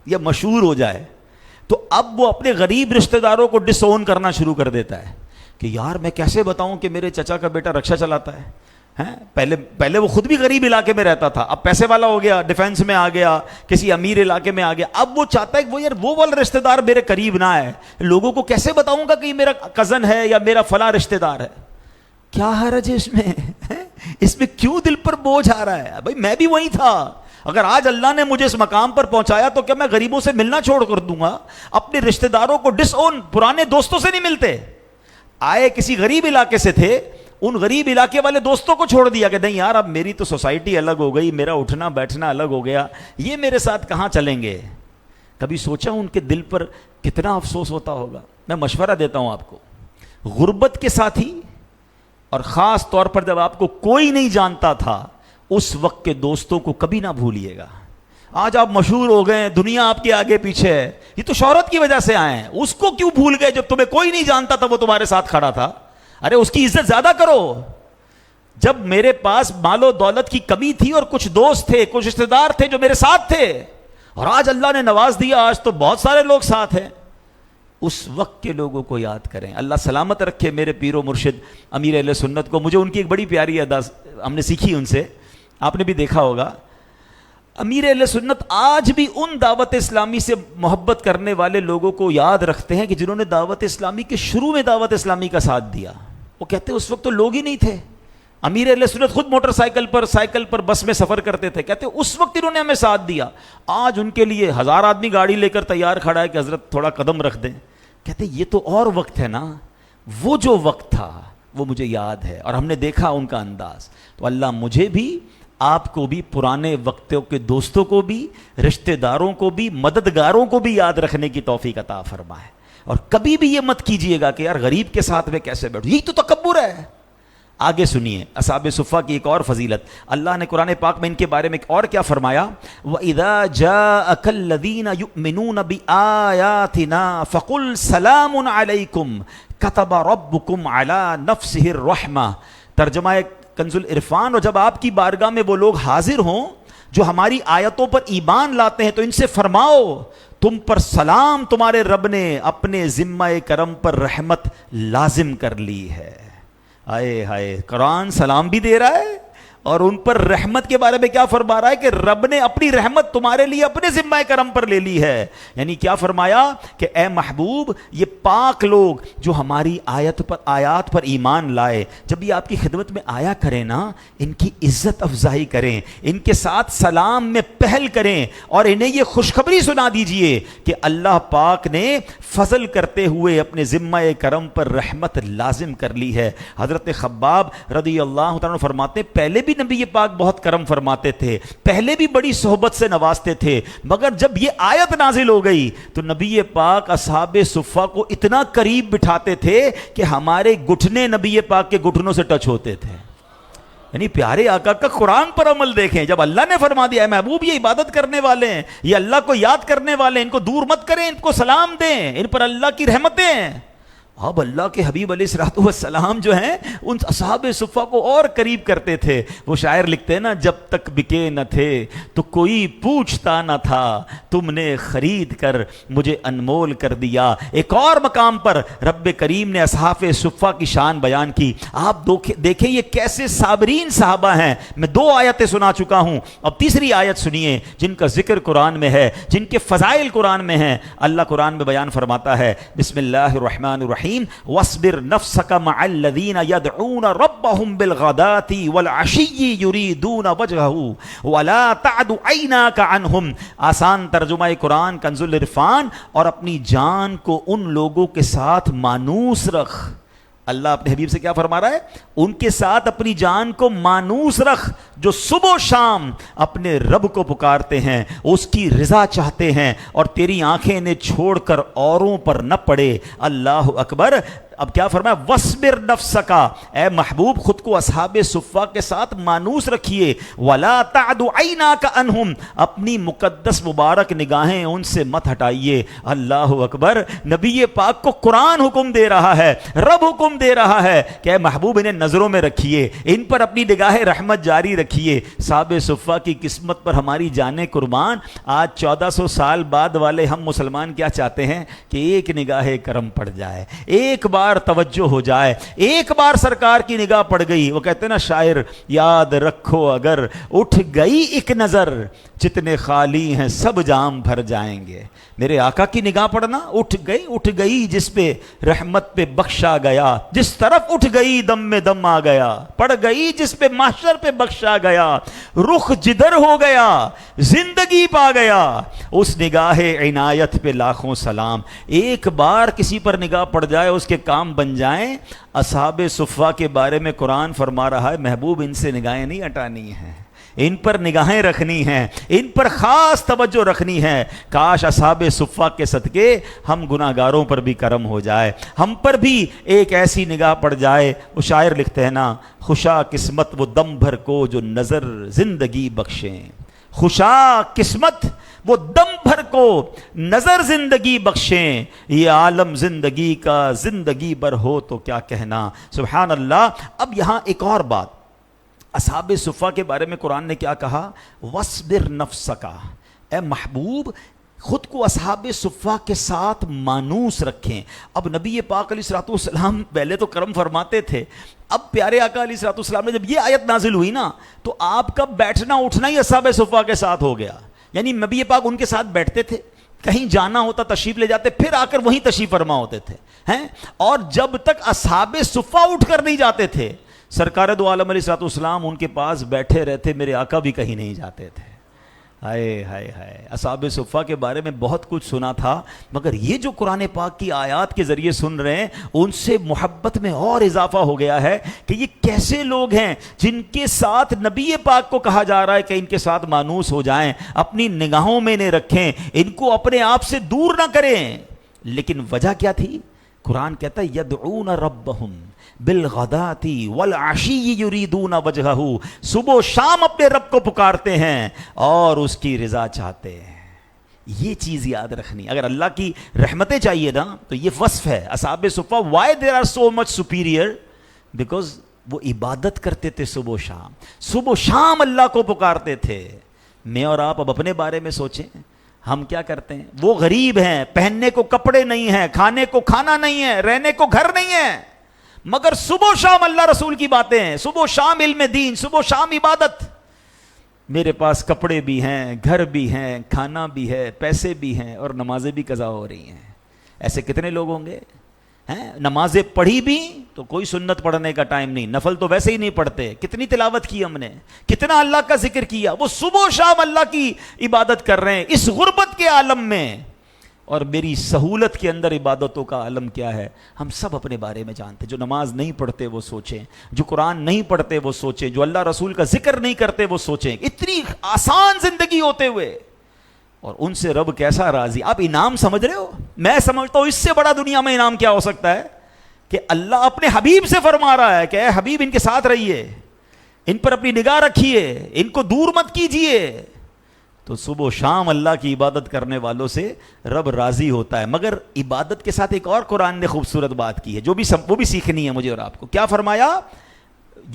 یا مشہور ہو جائے تو اب وہ اپنے غریب رشتہ داروں کو ڈس اون کرنا شروع کر دیتا ہے کہ یار میں کیسے بتاؤں کہ میرے چچا کا بیٹا رکشہ چلاتا ہے. پہلے وہ خود بھی غریب علاقے میں رہتا تھا، اب پیسے والا ہو گیا، ڈیفینس میں آ گیا، کسی امیر علاقے میں آ گیا، اب وہ چاہتا ہے کہ وہ والا رشتہ دار میرے قریب نہ ہے. لوگوں کو کیسے بتاؤں گا کہ یہ میرا کزن ہے یا میرا فلاں رشتہ دار ہے؟ کیا حرج ہے اس میں؟ اس میں کیوں دل پر بوجھ آ رہا ہے؟ بھائی میں بھی وہی تھا. اگر آج اللہ نے مجھے اس مقام پر پہنچایا تو کیا میں غریبوں سے ملنا چھوڑ کر دوں گا؟ اپنے رشتہ داروں کو ڈس اون، پرانے دوستوں سے نہیں ملتے. آئے کسی غریب علاقے سے تھے، ان غریب علاقے والے دوستوں کو چھوڑ دیا کہ نہیں یار اب میری تو سوسائٹی الگ ہو گئی، میرا اٹھنا بیٹھنا الگ ہو گیا، یہ میرے ساتھ کہاں چلیں گے؟ کبھی سوچا ان کے دل پر کتنا افسوس ہوتا ہوگا؟ میں مشورہ دیتا ہوں آپ کو، غربت کے ساتھی، اور خاص طور پر جب آپ کو کوئی نہیں جانتا تھا اس وقت کے دوستوں کو کبھی نہ بھولیے گا. آج آپ مشہور ہو گئے، دنیا آپ کے آگے پیچھے ہے، یہ تو شہرت کی وجہ سے آئے ہیں. اس کو کیوں بھول گئے جب تمہیں کوئی نہیں جانتا تھا وہ تمہارے ساتھ کھڑا تھا؟ ارے اس کی عزت زیادہ کرو. جب میرے پاس مال و دولت کی کمی تھی اور کچھ دوست تھے, کچھ رشتے دار تھے جو میرے ساتھ تھے, اور آج اللہ نے نواز دیا, آج تو بہت سارے لوگ ساتھ ہیں. اس وقت کے لوگوں کو یاد کریں. اللہ سلامت رکھے میرے پیر و مرشد امیر اہل سنت کو. مجھے ان کی ایک بڑی پیاری ادا ہم نے سیکھی ان سے, آپ نے بھی دیکھا ہوگا. امیر اہل سنت آج بھی ان دعوت اسلامی سے محبت کرنے والے لوگوں کو یاد رکھتے ہیں کہ جنہوں نے دعوت اسلامی کے شروع میں دعوت اسلامی کا ساتھ دیا. وہ کہتے ہیں اس وقت تو لوگ ہی نہیں تھے. امیر اہل سنت خود موٹر سائیکل پر بس میں سفر کرتے تھے. کہتے ہیں اس وقت انہوں نے ہمیں ساتھ دیا. آج ان کے لیے 1000 آدمی گاڑی لے کر تیار کھڑا ہے کہ حضرت تھوڑا قدم رکھ دیں. کہتے ہیں یہ تو اور وقت ہے نا, وہ جو وقت تھا وہ مجھے یاد ہے اور ہم نے دیکھا ان کا انداز. تو اللہ مجھے بھی, آپ کو بھی, پرانے وقتوں کے دوستوں کو بھی, رشتہ داروں کو بھی, مددگاروں کو بھی یاد رکھنے کی توفیق عطا فرمائے. اور کبھی بھی یہ مت کیجئے گا کہ یار غریب کے ساتھ میں کیسے بیٹھوں, یہی تو تکبر ہے. آگے سنیے اصحاب صفہ کی ایک اور فضیلت. اللہ نے قرآن پاک میں ان کے بارے میں اور کیا فرمایا, وَإِذَا جَاءَكَ الَّذِينَ يُؤْمِنُونَ بِآيَاتِنَا فَقُلْ سَلَامٌ عَلَيْكُمْ كَتَبَ رَبُّكُمْ عَلَى نَفْسِهِ الرَّحْمَةِ. ترجمہ کنز العرفان. اور جب آپ کی بارگاہ میں وہ لوگ حاضر ہوں جو ہماری آیتوں پر ایمان لاتے ہیں تو ان سے فرماؤ تم پر سلام, تمہارے رب نے اپنے ذمہ کرم پر رحمت لازم کر لی ہے. ہائے ہائے, قرآن سلام بھی دے رہا ہے اور ان پر رحمت کے بارے میں کیا فرما رہا ہے کہ رب نے اپنی رحمت تمہارے لیے اپنے ذمہ کرم پر لے لی ہے. یعنی کیا فرمایا کہ اے محبوب, یہ پاک لوگ جو ہماری آیات پر ایمان لائے, جب یہ آپ کی خدمت میں آیا کریں نا, ان کی عزت افزائی کریں, ان کے ساتھ سلام میں پہل کریں اور انہیں یہ خوشخبری سنا دیجئے کہ اللہ پاک نے فضل کرتے ہوئے اپنے ذمہ کرم پر رحمت لازم کر لی ہے. حضرت خباب رضی اللہ تعالیٰ عنہ فرماتے ہیں پہلے بھی نبی پاک بہت کرم فرماتے تھے, پہلے بھی بڑی صحبت سے نوازتے تھے, مگر جب یہ آیت نازل ہو گئی تو نبی پاک اصحاب صفہ کو اتنا قریب بٹھاتے تھے کہ ہمارے گھٹنے نبی پاک کے گھٹنوں سے ٹچ ہوتے تھے. یعنی پیارے آقا کا قرآن پر عمل دیکھیں. جب اللہ نے فرما دیا اے محبوب یہ عبادت کرنے والے ہیں, یہ اللہ کو یاد کرنے والے ہیں, ان کو دور مت کریں, ان کو سلام دیں, ان پر اللہ کی رحمتیں ہیں. اب اللہ کے حبیب علیہ الصلوۃ والسلام جو ہیں ان اصحاب صفہ کو اور قریب کرتے تھے. وہ شاعر لکھتے ہیں نا, جب تک بکے نہ تھے تو کوئی پوچھتا نہ تھا, تم نے خرید کر مجھے انمول کر دیا. ایک اور مقام پر رب کریم نے اصحاب صفہ کی شان بیان کی. آپ دیکھیں یہ کیسے صابرین صحابہ ہیں. میں 2 آیتیں سنا چکا ہوں, اب تیسری آیت سنیے جن کا ذکر قرآن میں ہے, جن کے فضائل قرآن میں ہیں. اللہ قرآن میں بیان فرماتا ہے, بسم اللہ الرحمن الرحیم, واصبر نفسك مع الذين يدعون ربهم بالغداة والعشي يريدون وجهه ولا تعد عيناك عنهم. آسان ترجمہ قرآن کنز العرفان. اور اپنی جان کو ان لوگوں کے ساتھ مانوس رکھ. اللہ اپنے حبیب سے کیا فرما رہا ہے, ان کے ساتھ اپنی جان کو مانوس رکھ جو صبح و شام اپنے رب کو پکارتے ہیں, اس کی رضا چاہتے ہیں, اور تیری آنکھیں انہیں چھوڑ کر اوروں پر نہ پڑے. اللہ اکبر. اب کیا فرمایا, وَاصْبِرْ نَفْسَكَ, اے محبوب خود کو اصحاب صفہ کے ساتھ مانوس رکھیے. وَلَا تَعْدُ عَيْنَاكَ عَنْهُمْ, اپنی مقدس مبارک نگاہیں ان سے مت ہٹائیے. اللہ اکبر. نبی پاک کو قرآن حکم دے رہا ہے, رب حکم دے رہا ہے کہ اے محبوب انہیں نظروں میں رکھیے, ان پر اپنی نگاہ رحمت جاری رکھیے. صحاب صفہ کی قسمت پر ہماری جانیں قربان. آج 1400 سال بعد والے ہم مسلمان کیا چاہتے ہیں کہ ایک نگاہ کرم پڑ جائے, ایک بار توجہ ہو جائے, ایک بار سرکار کی نگاہ پڑ گئی. وہ کہتے ہیں نا شاعر, یاد رکھو اگر اٹھ گئی ایک نظر, جتنے خالی ہیں سب جام بھر جائیں گے. میرے آقا کی نگاہ پڑنا, اٹھ گئی جس پہ رحمت پہ بخشا گیا, جس طرف اٹھ گئی دم میں دم آ گیا, پڑ گئی جس پہ محشر پہ بخشا گیا, رخ جدر ہو گیا زندگی پا گیا. اس نگاہ عنایت پہ لاکھوں سلام. ایک بار کسی پر نگاہ پڑ جائے اس کے کام بن جائیں. اصحاب صفہ کے بارے میں قرآن فرما رہا ہے, محبوب ان سے نگاہیں نہیں ہٹانی ہیں, ان پر نگاہیں رکھنی ہیں, ان پر خاص توجہ رکھنی ہے. کاش اصحاب صفہ کے صدقے ہم گناہگاروں پر بھی کرم ہو جائے, ہم پر بھی ایک ایسی نگاہ پڑ جائے. وہ شاعر لکھتے ہیں نا, خوشا قسمت وہ دم بھر کو جو نظر زندگی بخشیں. خوشا قسمت وہ دم بھر کو نظر زندگی بخشیں, یہ عالم زندگی کا زندگی بھر ہو تو کیا کہنا. سبحان اللہ. اب یہاں ایک اور بات, اصحاب صفہ کے بارے میں قرآن نے کیا کہا؟ وَاصْبِرْ نَفْسَكَ، اے محبوب خود کو اصحاب صفہ کے ساتھ مانوس رکھیں۔ اب نبی پاک علیہ الصلوۃ والسلام پہلے تو کرم فرماتے تھے، اب پیارے آقا علیہ الصلوۃ والسلام نے جب یہ آیت نازل ہوئی نا تو آپ کا بیٹھنا اٹھنا ہی اصحاب صفہ کے ساتھ ہو گیا، یعنی نبی پاک ان کے ساتھ بیٹھتے تھے، کہیں جانا ہوتا تشریف لے جاتے، پھر آ کر وہیں تشریف فرما ہوتے تھے ہیں، اور جب تک اصحاب صفہ اٹھ کر نہیں جاتے تھے سرکار دو عالم علیہ الصلوۃ والسلام ان کے پاس بیٹھے رہتے، میرے آقا بھی کہیں نہیں جاتے تھے۔ ہائے ہائے ہائے، اصحاب صفہ کے بارے میں بہت کچھ سنا تھا، مگر یہ جو قرآن پاک کی آیات کے ذریعے سن رہے ہیں ان سے محبت میں اور اضافہ ہو گیا ہے کہ یہ کیسے لوگ ہیں جن کے ساتھ نبی پاک کو کہا جا رہا ہے کہ ان کے ساتھ مانوس ہو جائیں، اپنی نگاہوں میں انہیں رکھیں، ان کو اپنے آپ سے دور نہ کریں۔ لیکن وجہ کیا تھی؟ قرآن کہتا ہے یدعون ربہم بالغداۃ والعشی یریدون وجہہ، صبح و شام اپنے رب کو پکارتے ہیں اور اس کی رضا چاہتے ہیں۔ یہ چیز یاد رکھنی، اگر اللہ کی رحمتیں چاہیے نا تو یہ وصف ہے اصحاب صفہ۔ Why there are so much superior? Because وہ عبادت کرتے تھے صبح و شام، صبح و شام اللہ کو پکارتے تھے۔ میں اور آپ اب اپنے بارے میں سوچیں، ہم کیا کرتے ہیں؟ وہ غریب ہیں، پہننے کو کپڑے نہیں ہیں، کھانے کو کھانا نہیں ہے، رہنے کو گھر نہیں ہے، مگر صبح و شام اللہ رسول کی باتیں ہیں، صبح و شام علم دین، صبح و شام عبادت۔ میرے پاس کپڑے بھی ہیں، گھر بھی ہیں، کھانا بھی ہے، پیسے بھی ہیں، اور نمازیں بھی قضا ہو رہی ہیں۔ ایسے کتنے لوگ ہوں گے ہیں؟ نمازیں پڑھی بھی تو کوئی سنت پڑھنے کا ٹائم نہیں، نفل تو ویسے ہی نہیں پڑھتے، کتنی تلاوت کی ہم نے، کتنا اللہ کا ذکر کیا، وہ صبح و شام اللہ کی عبادت کر رہے ہیں اس غربت کے عالم میں۔ اور میری سہولت کے اندر عبادتوں کا عالم کیا ہے ہم سب اپنے بارے میں جانتے۔ جو نماز نہیں پڑھتے وہ سوچیں، جو قرآن نہیں پڑھتے وہ سوچیں، جو اللہ رسول کا ذکر نہیں کرتے وہ سوچیں، اتنی آسان زندگی ہوتے ہوئے، اور ان سے رب کیسا راضی۔ آپ انعام سمجھ رہے ہو؟ میں سمجھتا ہوں اس سے بڑا دنیا میں انعام کیا ہو سکتا ہے کہ اللہ اپنے حبیب سے فرما رہا ہے کہ اے حبیب ان کے ساتھ رہیے، ان پر اپنی نگاہ رکھیے، ان کو دور مت کیجیے۔ تو صبح و شام اللہ کی عبادت کرنے والوں سے رب راضی ہوتا ہے۔ مگر عبادت کے ساتھ ایک اور قرآن نے خوبصورت بات کی ہے جو بھی وہ بھی سیکھنی ہے مجھے اور آپ کو۔ کیا فرمایا؟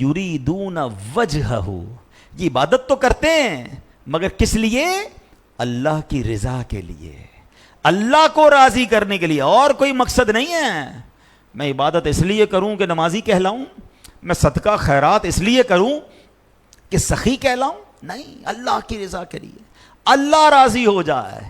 یریدون وجہہ، یہ عبادت تو کرتے ہیں مگر کس لیے؟ اللہ کی رضا کے لیے، اللہ کو راضی کرنے کے لیے، اور کوئی مقصد نہیں ہے۔ میں عبادت اس لیے کروں کہ نمازی کہلاؤں، میں صدقہ خیرات اس لیے کروں کہ سخی کہلاؤں، نہیں، اللہ کی رضا کے لیے، اللہ راضی ہو جائے۔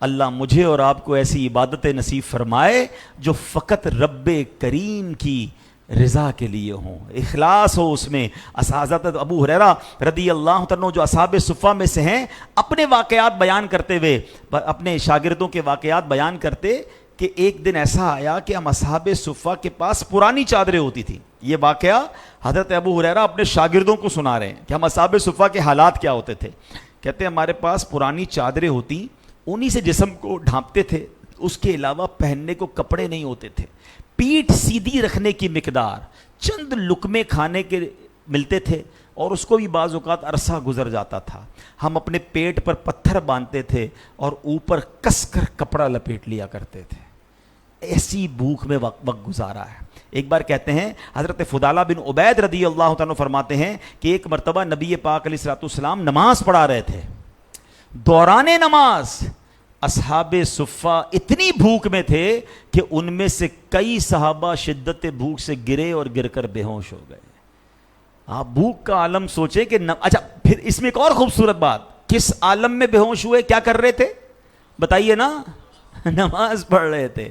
اللہ مجھے اور آپ کو ایسی عبادت نصیب فرمائے جو فقط رب کریم کی رضا کے لیے ہوں، اخلاص ہو اس میں۔ حضرت ابو ہریرہ رضی اللہ عنہ جو اصحاب صفہ میں سے ہیں، اپنے واقعات بیان کرتے ہوئے، اپنے شاگردوں کے واقعات بیان کرتے کہ ایک دن ایسا آیا کہ ہم اصحاب صفہ کے پاس پرانی چادریں ہوتی تھیں۔ یہ واقعہ حضرت ابو ہریرہ اپنے شاگردوں کو سنا رہے ہیں کہ ہم اصحاب صفہ کے حالات کیا ہوتے تھے۔ کہتے ہیں ہمارے پاس پرانی چادریں ہوتی، انہی سے جسم کو ڈھانپتے تھے، اس کے علاوہ پہننے کو کپڑے نہیں ہوتے تھے، پیٹھ سیدھی رکھنے کی مقدار، چند لقمے کھانے کے ملتے تھے، اور اس کو بھی بعض اوقات عرصہ گزر جاتا تھا۔ ہم اپنے پیٹ پر پتھر باندھتے تھے اور اوپر کس کر کپڑا لپیٹ لیا کرتے تھے۔ ایسی بھوک میں وقت گزارا ہے۔ ایک بار کہتے ہیں حضرت فضالہ بن عبید رضی اللہ عنہ فرماتے ہیں کہ ایک مرتبہ نبی پاک علیہ الصلوۃ والسلام نماز پڑھا رہے تھے، دوران نماز اصحاب صفہ اتنی بھوک میں تھے کہ ان میں سے کئی صحابہ شدت بھوک سے گرے اور گر کر بے ہوش ہو گئے۔ آپ بھوک کا عالم سوچے کہ اچھا پھر اس میں ایک اور خوبصورت بات، کس عالم میں بے ہوش ہوئے، کیا کر رہے تھے بتائیے نا؟ نماز پڑھ رہے تھے۔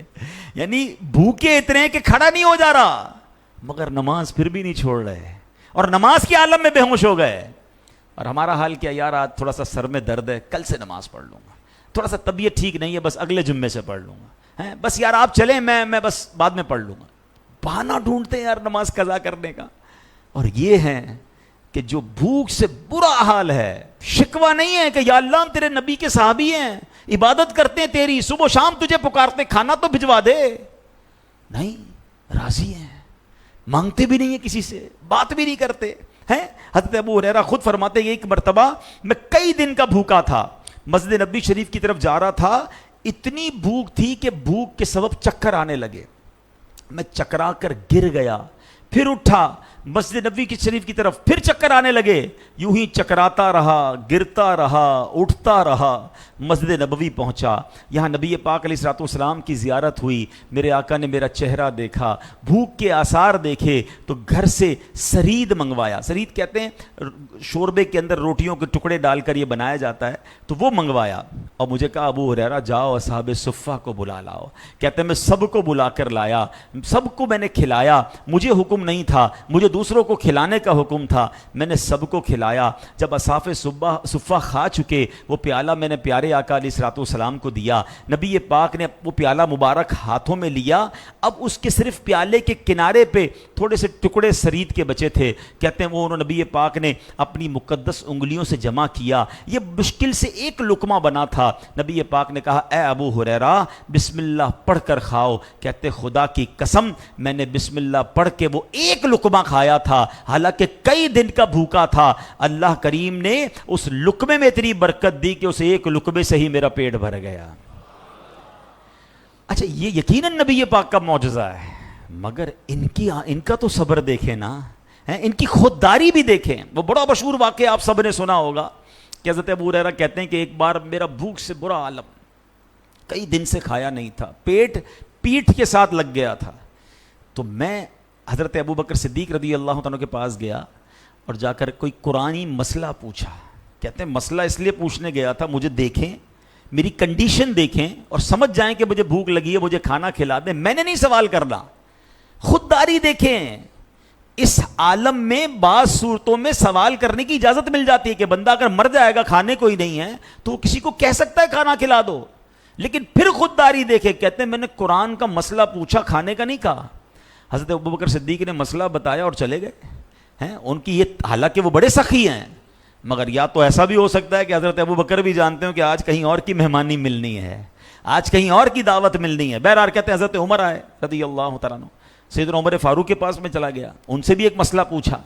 یعنی بھوکے اتنے ہیں کہ کھڑا نہیں ہو جا رہا مگر نماز پھر بھی نہیں چھوڑ رہے، اور نماز کے عالم میں بے ہوش ہو گئے۔ اور ہمارا حال کیا؟ یار آج تھوڑا سا سر میں درد ہے، کل سے نماز پڑھ لوں گا، تھوڑا سا طبیعت ٹھیک نہیں ہے، بس اگلے جمعے سے پڑھ لوں گا، بس یار آپ چلیں، میں بس بعد میں پڑھ لوں گا۔ بہانہ ڈھونڈتے ہیں یار نماز قضا کرنے کا۔ اور یہ ہے کہ جو بھوک سے برا حال ہے، شکوہ نہیں ہے کہ یا اللہ ہم تیرے نبی کے صحابی ہیں، عبادت کرتے ہیں تیری، صبح و شام تجھے پکارتے، کھانا تو بھجوا دے، نہیں، راضی ہیں، مانگتے بھی نہیں ہیں کسی سے، بات بھی نہیں کرتے ہیں۔ حضرت ابو ہریرہ خود فرماتے ہیں ایک مرتبہ میں کئی دن کا بھوکا تھا، مسجد نبوی شریف کی طرف جا رہا تھا، اتنی بھوک تھی کہ بھوک کے سبب چکر آنے لگے، میں چکرا کر گر گیا، پھر اٹھا، مسجد نبوی کی شریف کی طرف پھر چکر آنے لگے، یوں ہی چکراتا رہا، گرتا رہا، اٹھتا رہا، مسجد نبوی پہنچا۔ یہاں نبی پاک علیہ الصلوۃ والسلام کی زیارت ہوئی، میرے آقا نے میرا چہرہ دیکھا، بھوک کے آثار دیکھے تو گھر سے سرید منگوایا۔ سرید کہتے ہیں شوربے کے اندر روٹیوں کے ٹکڑے ڈال کر یہ بنایا جاتا ہے، تو وہ منگوایا، اور مجھے کہا ابو ہریرہ جاؤ اصحاب صفہ کو بلا لاؤ۔ کہتے ہیں میں سب کو بلا کر لایا، سب کو میں نے کھلایا، مجھے حکم نہیں تھا، مجھے دوسروں کو کھلانے کا حکم تھا، میں نے سب کو کھلایا۔ جب اصحاب صفہ کھا چکے، وہ پیالہ میں نے پیارے آقا علیہ الصلوۃ والسلام کو دیا۔ نبی پاک نے وہ پیالہ مبارک ہاتھوں میں لیا، اب اس کے صرف پیالے کے کنارے پہ تھوڑے سے ٹکڑے سرید کے بچے تھے، کہتے ہیں وہ انہوں نبی پاک نے اپنی مقدس انگلیوں سے جمع کیا، یہ مشکل سے ایک لقمہ بنا تھا۔ نبی پاک نے کہا اے ابو ہریرہ بسم اللہ پڑھ کر کھاؤ۔ کہتے خدا کی قسم میں نے بسم اللہ پڑھ کے وہ ایک لقمہ کھایا تھا، حالانکہ کئی دن کا بھوکا تھا۔ اللہ کریم نے اس لقمے میں اتنی برکت دی کہ اس ایک لقمے سے ہی میرا پیٹ بھر گیا۔ اچھا یہ یقیناً نبی پاک کا معجزہ ہے، مگر ان کا تو صبر دیکھیں نا، ان کی خودداری بھی دیکھیں۔ وہ بڑا مشہور واقعہ آپ سب نے سنا ہوگا کہ حضرت ابو ہریرہ کہتے ہیں کہ ایک بار میرا بھوک سے برا عالم، کئی دن سے کھایا نہیں تھا، پیٹ کے ساتھ لگ گیا تھا، تو میں حضرت ابو بکر صدیق رضی اللہ عنہ کے پاس گیا اور جا کر کوئی قرآنی مسئلہ پوچھا۔ کہتے ہیں مسئلہ اس لیے پوچھنے گیا تھا مجھے دیکھیں، میری کنڈیشن دیکھیں اور سمجھ جائیں کہ مجھے بھوک لگی ہے، مجھے کھانا کھلا دیں، میں نے نہیں سوال کرنا، خودداری دیکھیں۔ اس عالم میں بعض صورتوں میں سوال کرنے کی اجازت مل جاتی ہے کہ بندہ اگر مر جائے گا کھانے کو ہی نہیں ہے تو وہ کسی کو کہہ سکتا ہے کھانا کھلا دو، لیکن پھر خودداری دیکھے۔ کہتے ہیں میں نے قرآن کا مسئلہ پوچھا، کھانے کا نہیں کہا۔ حضرت ابوبکر صدیق نے مسئلہ بتایا اور چلے گئے ہیں ان کی یہ، حالانکہ وہ بڑے سخی ہیں، مگر یا تو ایسا بھی ہو سکتا ہے کہ حضرت ابوبکر بھی جانتے ہوں کہ آج کہیں اور کی مہمانی ملنی ہے، آج کہیں اور کی دعوت ملنی ہے۔ بہرحال کہتے ہیں حضرت عمر آئے رضی اللہ تعالیٰ عنہ، سیدنا عمر فاروق کے پاس میں چلا گیا، ان سے بھی ایک مسئلہ پوچھا،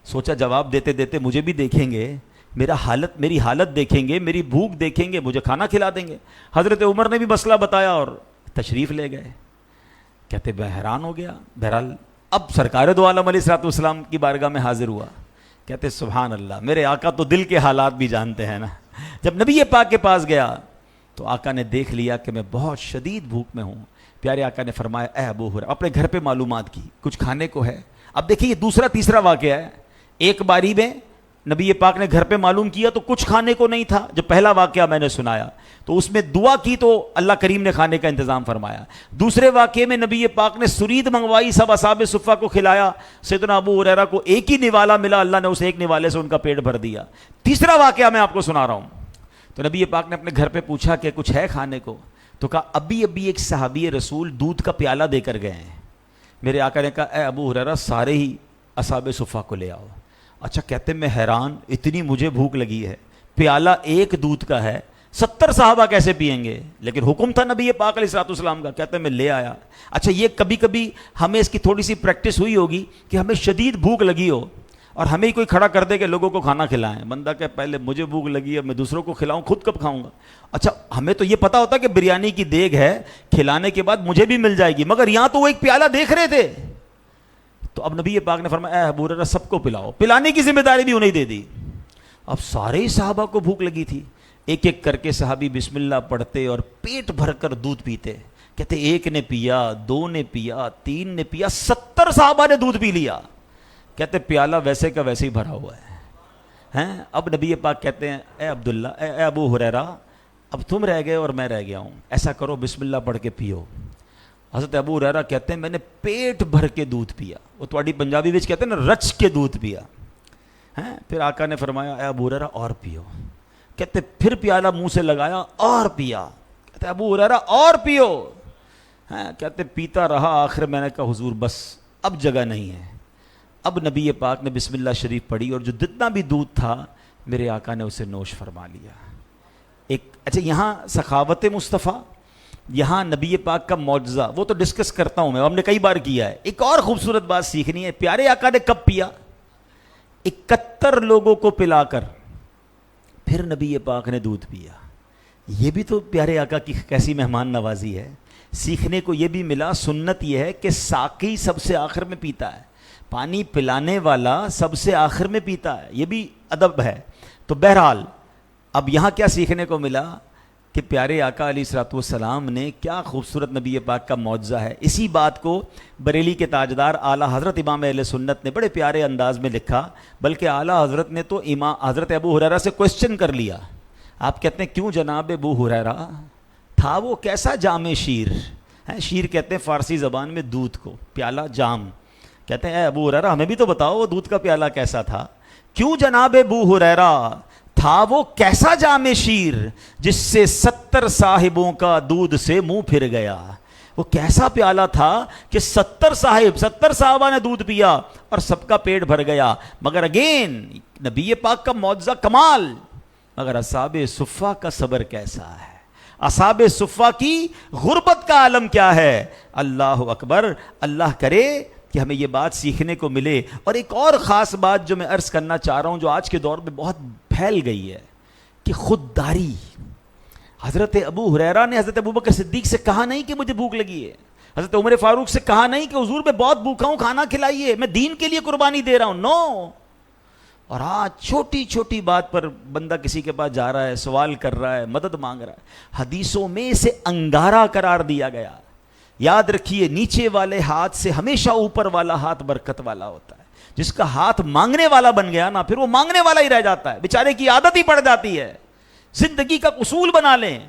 سوچا جواب دیتے دیتے مجھے بھی دیکھیں گے، میری حالت دیکھیں گے، میری بھوک دیکھیں گے، مجھے کھانا کھلا دیں گے۔ حضرت عمر نے بھی مسئلہ بتایا اور تشریف لے گئے۔ کہتے میں حیران ہو گیا۔ بہرحال اب سرکار دو عالم علیہ الصلوۃ والسلام کی بارگاہ میں حاضر ہوا۔ کہتے سبحان اللہ، میرے آقا تو دل کے حالات بھی جانتے ہیں نا۔ جب نبی پاک کے پاس گیا تو آقا نے دیکھ لیا کہ میں بہت شدید بھوک میں ہوں۔ پیارے آقا نے فرمایا اے ابو ہریرہ، اپنے گھر پہ معلومات کی کچھ کھانے کو ہے۔ اب دیکھیں یہ دوسرا تیسرا واقعہ ہے، ایک باری میں نبی پاک نے گھر پہ معلوم کیا تو کچھ کھانے کو نہیں تھا۔ جب پہلا واقعہ میں نے سنایا تو اس میں دعا کی تو اللہ کریم نے کھانے کا انتظام فرمایا۔ دوسرے واقعے میں نبی پاک نے سرید منگوائی، سب اصحاب صفہ کو کھلایا، سیدنا ابو ہریرہ کو ایک ہی نوالا ملا، اللہ نے اس ایک نوالے سے ان کا پیٹ بھر دیا۔ تیسرا واقعہ میں آپ کو سنا رہا ہوں۔ تو نبی پاک نے اپنے گھر پہ پوچھا کہ کچھ ہے کھانے کو، تو کہا ابھی ایک صحابی رسول دودھ کا پیالہ دے کر گئے ہیں۔ میرے آقا نے کہا اے ابو ہریرہ سارے ہی اصحاب صفہ کو لے آؤ۔ اچھا کہتے میں حیران، اتنی مجھے بھوک لگی ہے، پیالہ ایک دودھ کا ہے، 70 صحابہ کیسے پئیں گے؟ لیکن حکم تھا نبی پاک علیہ الصلوۃ والسلام کا، کہتے میں لے آیا۔ اچھا یہ کبھی کبھی ہمیں اس کی تھوڑی سی پریکٹس ہوئی ہوگی کہ ہمیں شدید بھوک لگی ہو اور ہمیں ہی کوئی کھڑا کر دے کہ لوگوں کو کھانا کھلائیں، بندہ کہ پہلے مجھے بھوک لگی ہے میں دوسروں کو کھلاؤں، خود کب کھاؤں گا؟ اچھا ہمیں تو یہ پتا ہوتا کہ بریانی کی دیگ ہے، کھلانے کے بعد مجھے بھی مل جائے گی، مگر یہاں تو وہ ایک پیالہ دیکھ رہے تھے۔ تو اب نبی پاک نے فرمایا اے ابو ہریرہ سب کو پلاؤ، پلانے کی ذمہ داری بھی انہیں دے دی۔ اب سارے ہی صحابہ کو بھوک لگی تھی، ایک ایک کر کے صحابی بسم اللہ پڑھتے اور پیٹ بھر کر دودھ پیتے۔ کہتے ایک نے پیا، دو نے پیا، تین نے پیا، 70 صحابہ نے دودھ پی لیا۔ کہتے پیالہ ویسے کا ویسے ہی بھرا ہوا ہے۔ اب نبی پاک کہتے ہیں اے عبداللہ اے ابو ہریرہ اب تم رہ گئے اور میں رہ گیا ہوں، ایسا کرو بسم اللہ پڑھ کے پیو۔ حضرت ابو ہریرہ کہتے ہیں میں نے پیٹ بھر کے دودھ پیا، وہ تھوڑی پنجابی وچ کہتے ہیں نا رچ کے دودھ پیا۔ پھر آقا نے فرمایا اے ابو ہریرہ اور پیو۔ کہتے پھر پیالہ منہ سے لگایا اور پیا۔ کہتے ابو ہریرہ اور پیو۔ کہتے پیتا رہا، آخر میں نے کہا حضور بس اب جگہ نہیں ہے۔ اب نبی پاک نے بسم اللہ شریف پڑھی اور جو جتنا بھی دودھ تھا میرے آقا نے اسے نوش فرما لیا۔ اچھا یہاں سخاوت مصطفیٰ، یہاں نبی پاک کا معجزہ، وہ تو ڈسکس کرتا ہوں میں، ہم نے کئی بار کیا ہے۔ ایک اور خوبصورت بات سیکھنی ہے، پیارے آقا نے کب پیا؟ 71 لوگوں کو پلا کر پھر نبی پاک نے دودھ پیا۔ یہ بھی تو پیارے آقا کی کیسی مہمان نوازی ہے۔ سیکھنے کو یہ بھی ملا، سنت یہ ہے کہ ساقی سب سے آخر میں پیتا ہے، پانی پلانے والا سب سے آخر میں پیتا ہے، یہ بھی ادب ہے. تو بہرحال اب یہاں کیا سیکھنے کو ملا کہ پیارے آقا علیہ الصلوۃ والسلام نے کیا خوبصورت نبی پاک کا معجزہ ہے. اسی بات کو بریلی کے تاجدار اعلیٰ حضرت امام اہل سنت نے بڑے پیارے انداز میں لکھا، بلکہ اعلیٰ حضرت نے تو امام حضرت ابو ہریرہ سے کوشچن کر لیا. آپ کہتے ہیں کیوں جناب ابو ہریرہ؟ تھا وہ کیسا جام شیر؟ شیر کہتے ہیں فارسی زبان میں دودھ کو، پیالہ جام. کہتے ہیں اے ابو ہریرہ ہمیں بھی تو بتاؤ وہ دودھ کا پیالہ کیسا تھا. کیوں جناب ابو ہریرہ؟ تھا وہ کیسا جام شیر جس سے 70 صاحبوں کا دودھ سے منہ پھر گیا. وہ کیسا پیالہ تھا کہ 70 صحابہ نے دودھ پیا اور سب کا پیٹ بھر گیا. مگر اگین نبی پاک کا معجزہ کمال. مگر اصحاب صفہ کا صبر کیسا ہے، اصحاب صفہ کی غربت کا عالم کیا ہے. اللہ اکبر. اللہ کرے کہ ہمیں یہ بات سیکھنے کو ملے. اور ایک اور خاص بات جو میں عرض کرنا چاہ رہا ہوں، جو آج کے دور میں بہت پھیل گئی ہے، کہ خودداری. حضرت ابو ہریرہ نے حضرت ابوبکر صدیق سے کہا نہیں کہ مجھے بھوک لگی ہے. حضرت عمر فاروق سے کہا نہیں کہ حضور میں بہت بھوکا ہوں، کھانا کھلائیے، میں دین کے لیے قربانی دے رہا ہوں. نو. اور آج چھوٹی چھوٹی بات پر بندہ کسی کے پاس جا رہا ہے، سوال کر رہا ہے، مدد مانگ رہا ہے. حدیثوں میں اسے انگارہ قرار دیا گیا. یاد رکھیے نیچے والے ہاتھ سے ہمیشہ اوپر والا ہاتھ برکت والا ہوتا ہے. جس کا ہاتھ مانگنے والا بن گیا نا، پھر وہ مانگنے والا ہی رہ جاتا ہے، بیچارے کی عادت ہی پڑ جاتی ہے. زندگی کا اصول بنا لیں.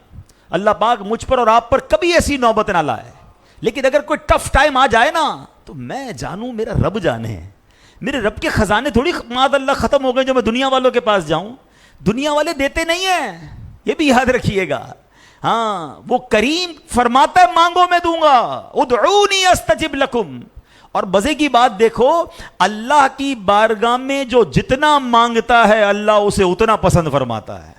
اللہ پاک مجھ پر اور آپ پر کبھی ایسی نوبت نہ لائے. لیکن اگر کوئی ٹف ٹائم آ جائے نا، تو میں جانوں میرا رب جانے. میرے رب کے خزانے تھوڑی معاذ اللہ ختم ہو گئے جو میں دنیا والوں کے پاس جاؤں. دنیا والے دیتے نہیں ہیں، یہ بھی یاد رکھیے گا. ہاں وہ کریم فرماتا ہے مانگو میں دوں گا، ادعونی استجب لکم. اور مزے کی بات دیکھو، اللہ کی بارگاہ میں جو جتنا مانگتا ہے اللہ اسے اتنا پسند فرماتا ہے،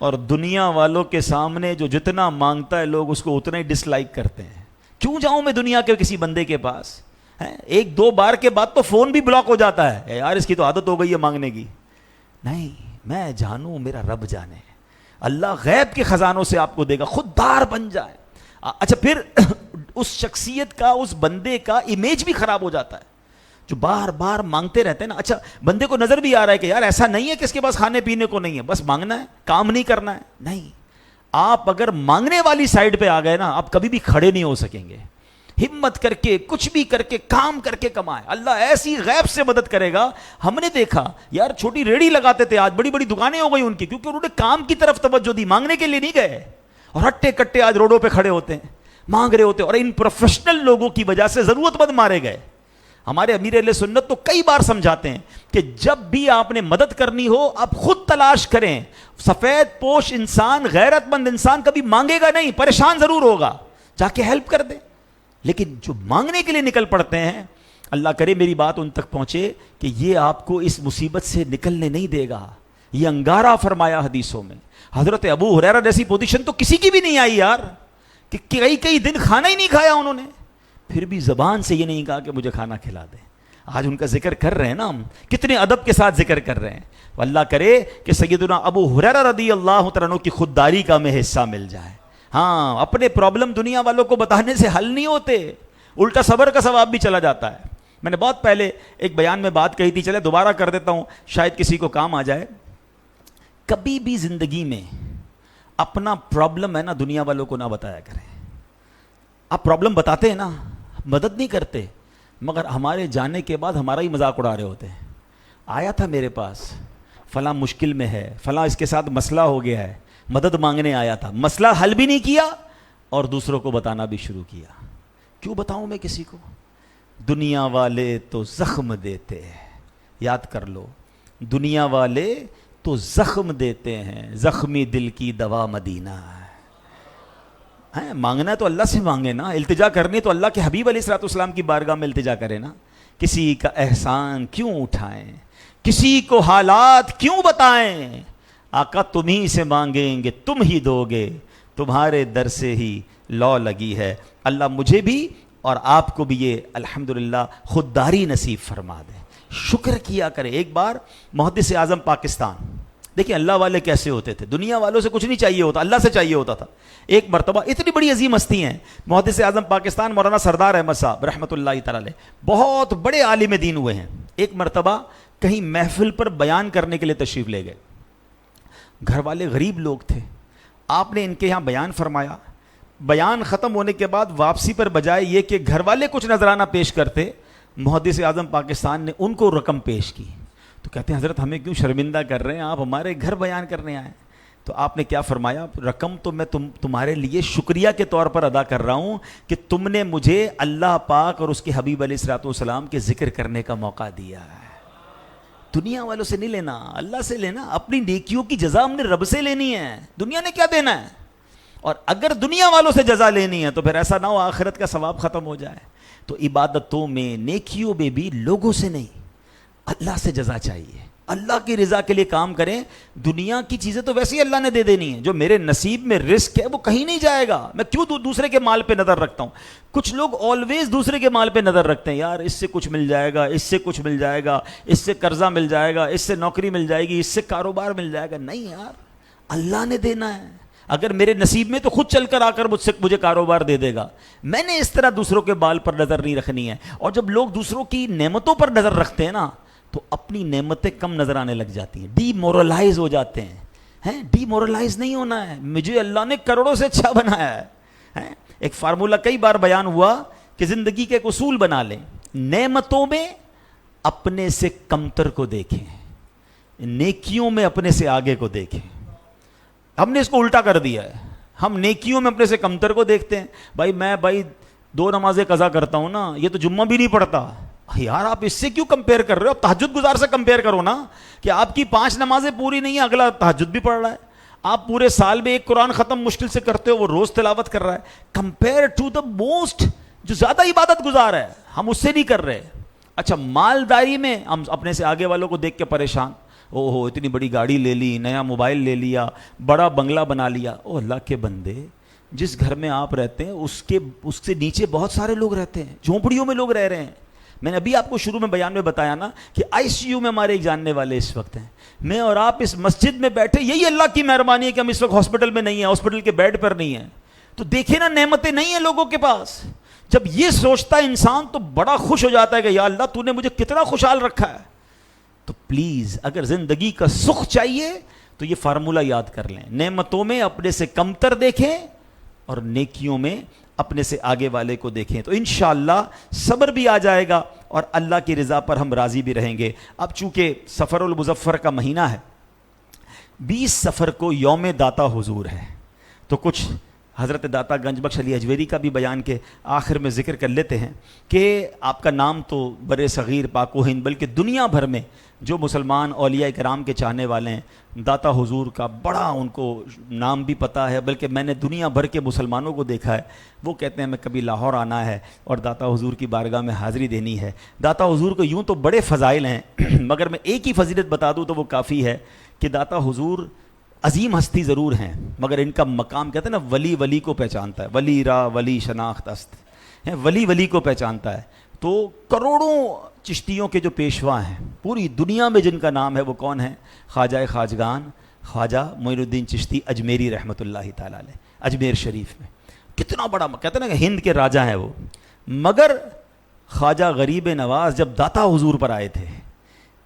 اور دنیا والوں کے سامنے جو جتنا مانگتا ہے لوگ اس کو اتنا ہی ڈس لائک کرتے ہیں. کیوں جاؤں میں دنیا کے کسی بندے کے پاس؟ ایک دو بار کے بعد تو فون بھی بلاک ہو جاتا ہے، یار اس کی تو عادت ہو گئی ہے مانگنے کی. نہیں، میں جانوں میرا رب جانے. اللہ غیب کے خزانوں سے آپ کو دے گا. خوددار بن جائے. اچھا پھر اس شخصیت کا، اس بندے کا امیج بھی خراب ہو جاتا ہے جو بار بار مانگتے رہتے ہیں نا. اچھا بندے کو نظر بھی آ رہا ہے کہ یار ایسا نہیں ہے کہ اس کے پاس کھانے پینے کو نہیں ہے، بس مانگنا ہے، کام نہیں کرنا ہے. نہیں، آپ اگر مانگنے والی سائڈ پہ آ گئے نا، آپ کبھی بھی کھڑے نہیں ہو سکیں گے. ہمت کر کے کچھ بھی کر کے کام کر کے کمائے، اللہ ایسی غیب سے مدد کرے گا. ہم نے دیکھا یار چھوٹی ریڑھی لگاتے تھے، آج بڑی بڑی دکانیں ہو گئی ان کی، کیونکہ انہوں نے کام کی طرف توجہ دی، مانگنے کے لیے نہیں گئے. اور ہٹے کٹے آج روڈوں پہ کھڑے ہوتے ہیں، مانگ رہے ہوتے ہیں. اور ان پروفیشنل لوگوں کی وجہ سے ضرورت مند مارے گئے. ہمارے امیر اہل سنت تو کئی بار سمجھاتے ہیں کہ جب بھی آپ نے مدد کرنی ہو آپ خود تلاش کریں. سفید پوش انسان، غیرت مند انسان کبھی مانگے گا نہیں، پریشان ضرور ہوگا، جا کے ہیلپ کر دے. لیکن جو مانگنے کے لیے نکل پڑتے ہیں، اللہ کرے میری بات ان تک پہنچے کہ یہ آپ کو اس مصیبت سے نکلنے نہیں دے گا. یہ انگارہ فرمایا حدیثوں میں. حضرت ابو ہریرہ جیسی پوزیشن تو کسی کی بھی نہیں آئی یار، کہ کئی دن کھانا ہی نہیں کھایا انہوں نے، پھر بھی زبان سے یہ نہیں کہا کہ مجھے کھانا کھلا دے. آج ان کا ذکر کر رہے ہیں نا ہم، کتنے ادب کے ساتھ ذکر کر رہے ہیں. اللہ کرے کہ سیدنا ابو ہریرہ رضی اللہ تعالیٰ عنہ کی خودداری کا ہمیں حصہ مل جائے. ہاں اپنے پرابلم دنیا والوں کو بتانے سے حل نہیں ہوتے، الٹا صبر کا ثواب بھی چلا جاتا ہے. میں نے بہت پہلے ایک بیان میں بات کہی تھی، چلے دوبارہ کر دیتا ہوں، شاید کسی کو کام آ جائے. کبھی بھی زندگی میں اپنا پرابلم ہے نا دنیا والوں کو نہ بتایا کریں. آپ پرابلم بتاتے ہیں نا، مدد نہیں کرتے، مگر ہمارے جانے کے بعد ہمارا ہی مذاق اڑا رہے ہوتے ہیں. آیا تھا میرے پاس، فلاں مشکل میں ہے، فلاں اس کے ساتھ مسئلہ ہو گیا ہے، مدد مانگنے آیا تھا، مسئلہ حل بھی نہیں کیا اور دوسروں کو بتانا بھی شروع کیا. کیوں بتاؤں میں کسی کو؟ دنیا والے تو زخم دیتے ہیں، یاد کر لو، دنیا والے تو زخم دیتے ہیں، زخمی دل کی دوا مدینہ ہے. مانگنا ہے تو اللہ سے مانگے نا، التجا کرنی تو اللہ کے حبیب علیہ الصلوۃ والسلام کی بارگاہ میں التجا کرے نا. کسی کا احسان کیوں اٹھائیں، کسی کو حالات کیوں بتائیں. آقا تم ہی سے مانگیں گے تم ہی دو گے، تمہارے در سے ہی لو لگی ہے. اللہ مجھے بھی اور آپ کو بھی یہ الحمدللہ خودداری نصیب فرما دے. شکر کیا کرے. ایک بار محدث اعظم پاکستان دیکھیں اللہ والے کیسے ہوتے تھے, دنیا والوں سے کچھ نہیں چاہیے ہوتا, اللہ سے چاہیے ہوتا تھا. ایک مرتبہ اتنی بڑی عظیم ہستی ہیں, محدث اعظم پاکستان مولانا سردار احمد صاحب رحمۃ اللہ تعالی علیہ, بہت بڑے عالم دین ہوئے ہیں. ایک مرتبہ کہیں محفل پر بیان کرنے کے لیے تشریف لے گئے, گھر والے غریب لوگ تھے, آپ نے ان کے یہاں بیان فرمایا. بیان ختم ہونے کے بعد واپسی پر بجائے یہ کہ گھر والے کچھ نذرانہ پیش کرتے, محدث اعظم پاکستان نے ان کو رقم پیش کی. تو کہتے ہیں حضرت ہمیں کیوں شرمندہ کر رہے ہیں, آپ ہمارے گھر بیان کرنے آئے. تو آپ نے کیا فرمایا, رقم تو میں تمہارے لیے شکریہ کے طور پر ادا کر رہا ہوں کہ تم نے مجھے اللہ پاک اور اس کے حبیب علیہ الصلوۃ والسلام کے ذکر کرنے کا موقع دیا ہے. دنیا والوں سے نہیں لینا, اللہ سے لینا. اپنی نیکیوں کی جزا ہم نے رب سے لینی ہے, دنیا نے کیا دینا ہے. اور اگر دنیا والوں سے جزا لینی ہے تو پھر ایسا نہ ہو آخرت کا ثواب ختم ہو جائے. تو عبادتوں میں, نیکیوں میں بھی لوگوں سے نہیں, اللہ سے جزا چاہیے. اللہ کی رضا کے لیے کام کریں. دنیا کی چیزیں تو ویسے ہی اللہ نے دے دینی ہے, جو میرے نصیب میں رزق ہے وہ کہیں نہیں جائے گا. میں کیوں دوسرے کے مال پہ نظر رکھتا ہوں. کچھ لوگ آلویز دوسرے کے مال پہ نظر رکھتے ہیں, یار اس سے کچھ مل جائے گا, اس سے کچھ مل جائے گا, اس سے قرضہ مل جائے گا, اس سے نوکری مل جائے گی, اس سے کاروبار مل جائے گا. نہیں یار, اللہ نے دینا ہے. اگر میرے نصیب میں تو خود چل کر آ کر مجھے کاروبار دے دے گا. میں نے اس طرح دوسروں کے بال پر نظر نہیں رکھنی ہے. اور جب لوگ دوسروں کی نعمتوں پر نظر رکھتے ہیں نا تو اپنی نعمتیں کم نظر آنے لگ جاتی ہیں, ڈی مورلائز ہو جاتے ہیں. ڈی مورلائز نہیں ہونا ہے, مجھے اللہ نے کروڑوں سے اچھا بنایا ہے. ایک فارمولہ کئی بار بیان ہوا کہ زندگی کے ایک اصول بنا لیں, نعمتوں میں اپنے سے کمتر کو دیکھیں, نیکیوں میں اپنے سے آگے کو دیکھیں. ہم نے اس کو الٹا کر دیا ہے, ہم نیکیوں میں اپنے سے کمتر کو دیکھتے ہیں. میں 2 نمازیں قضا کرتا ہوں نا, یہ تو جمعہ بھی نہیں پڑھتا. یار آپ اس سے کیوں کمپیئر کر رہے ہو؟ آپ تہجد گزار سے کمپیئر کرو نا, کہ آپ کی 5 نمازیں پوری نہیں ہیں, اگلا تہجد بھی پڑھ رہا ہے. آپ پورے سال میں 1 قرآن ختم مشکل سے کرتے ہو, وہ روز تلاوت کر رہا ہے. کمپیئر ٹو دا موسٹ جو زیادہ عبادت گزار ہے, ہم اس سے نہیں کر رہے. اچھا, مالداری میں ہم اپنے سے آگے والوں کو دیکھ کے پریشان, اتنی بڑی گاڑی لے لی, نیا موبائل لے لیا, بڑا بنگلہ بنا لیا. اللہ کے بندے, جس گھر میں آپ رہتے ہیں اس سے نیچے بہت سارے لوگ رہتے ہیں, جھونپڑیوں میں لوگ رہ رہے ہیں. میں نے ابھی آپ کو شروع میں بیان میں بتایا نا کہ ICU میں ہمارے ایک جاننے والے اس وقت ہیں. میں اور آپ اس مسجد میں بیٹھے, یہی اللہ کی مہربانی ہے کہ ہم اس وقت ہاسپٹل میں نہیں ہیں, ہاسپٹل کے بیڈ پر نہیں ہیں. تو دیکھیں نا, نعمتیں نہیں ہیں لوگوں کے پاس. جب یہ سوچتا ہے انسان تو بڑا خوش ہو جاتا ہے کہ یا اللہ تو نے مجھے کتنا خوشحال رکھا ہے. تو پلیز اگر زندگی کا سکھ چاہیے تو یہ فارمولہ یاد کر لیں, نعمتوں میں اپنے سے کمتر دیکھیں اور نیکیوں میں اپنے سے آگے والے کو دیکھیں. تو انشاءاللہ صبر بھی آ جائے گا اور اللہ کی رضا پر ہم راضی بھی رہیں گے. اب چونکہ سفر المظفر کا مہینہ ہے, 20 سفر کو یوم داتا حضور ہے, تو کچھ حضرت داتا گنج بخش علی اجویری کا بھی بیان کے آخر میں ذکر کر لیتے ہیں کہ آپ کا نام تو بر صغیر پاک و ہند بلکہ دنیا بھر میں جو مسلمان اولیاء کرام کے چاہنے والے ہیں, داتا حضور کا بڑا ان کو نام بھی پتہ ہے. بلکہ میں نے دنیا بھر کے مسلمانوں کو دیکھا ہے, وہ کہتے ہیں میں کبھی لاہور آنا ہے اور داتا حضور کی بارگاہ میں حاضری دینی ہے. داتا حضور کو یوں تو بڑے فضائل ہیں مگر میں ایک ہی فضیلت بتا دوں تو وہ کافی ہے کہ داتا حضور عظیم ہستی ضرور ہیں مگر ان کا مقام, کہتے ہیں نا ولی ولی کو پہچانتا ہے, ولی را ولی شناخت است ہے, ولی ولی کو پہچانتا ہے. تو کروڑوں چشتیوں کے جو پیشوا ہیں پوری دنیا میں جن کا نام ہے وہ کون ہے؟ خواجہ خواجگان خواجہ معین الدین چشتی اجمیری رحمۃ اللہ تعالی علیہ, اجمیر شریف میں. کتنا بڑا, کہتے ہیں نا کہ ہند کے راجہ ہیں وہ. مگر خواجہ غریب نواز جب داتا حضور پر آئے تھے,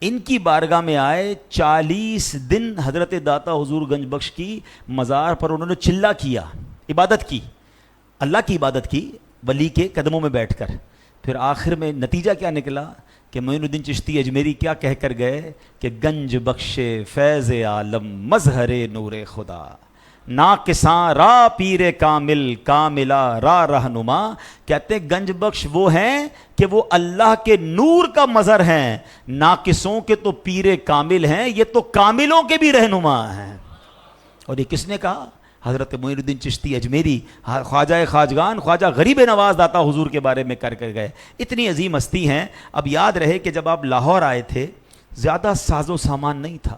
ان کی بارگاہ میں آئے, 40 دن حضرت داتا حضور گنج بخش کی مزار پر انہوں نے چلا کیا, عبادت کی, اللہ کی عبادت کی ولی کے قدموں میں بیٹھ کر. پھر آخر میں نتیجہ کیا نکلا کہ معین الدین چشتی اجمیری کیا کہہ کر گئے کہ گنج بخش فیض عالم مظہر نور خدا, ناقصاں را پیر کامل کاملا را رہنما. کہتے ہیں گنج بخش وہ ہیں کہ وہ اللہ کے نور کا مظہر ہیں, ناقصوں کے تو پیر کامل ہیں, یہ تو کاملوں کے بھی رہنما ہیں. اور یہ کس نے کہا؟ حضرت معین الدین چشتی اجمیری, خواجہ خواجگان خواجہ غریب نواز داتا حضور کے بارے میں کر گئے. اتنی عظیم ہستی ہیں. اب یاد رہے کہ جب آپ لاہور آئے تھے زیادہ ساز و سامان نہیں تھا,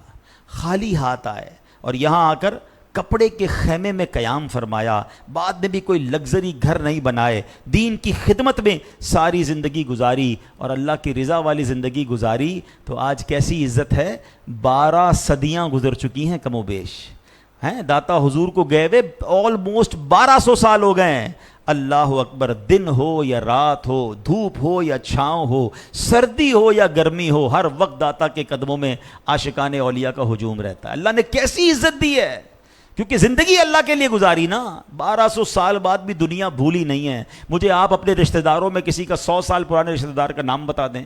خالی ہاتھ آئے اور یہاں آ کر کپڑے کے خیمے میں قیام فرمایا, بعد میں بھی کوئی لگژری گھر نہیں بنائے, دین کی خدمت میں ساری زندگی گزاری اور اللہ کی رضا والی زندگی گزاری, تو آج کیسی عزت ہے. 12 صدیاں گزر چکی ہیں کم و بیش ہیں, داتا حضور کو گئے ہوئے آلموسٹ 1200 سال ہو گئے ہیں. اللہ اکبر. دن ہو یا رات ہو, دھوپ ہو یا چھاؤں ہو, سردی ہو یا گرمی ہو, ہر وقت داتا کے قدموں میں عاشقان اولیاء کا ہجوم رہتا ہے. اللہ نے کیسی عزت دی ہے, کیونکہ زندگی اللہ کے لیے گزاری نا. 1200 سال بعد بھی دنیا بھولی نہیں ہے. مجھے آپ اپنے رشتہ داروں میں کسی کا 100 سال پرانے رشتہ دار کا نام بتا دیں,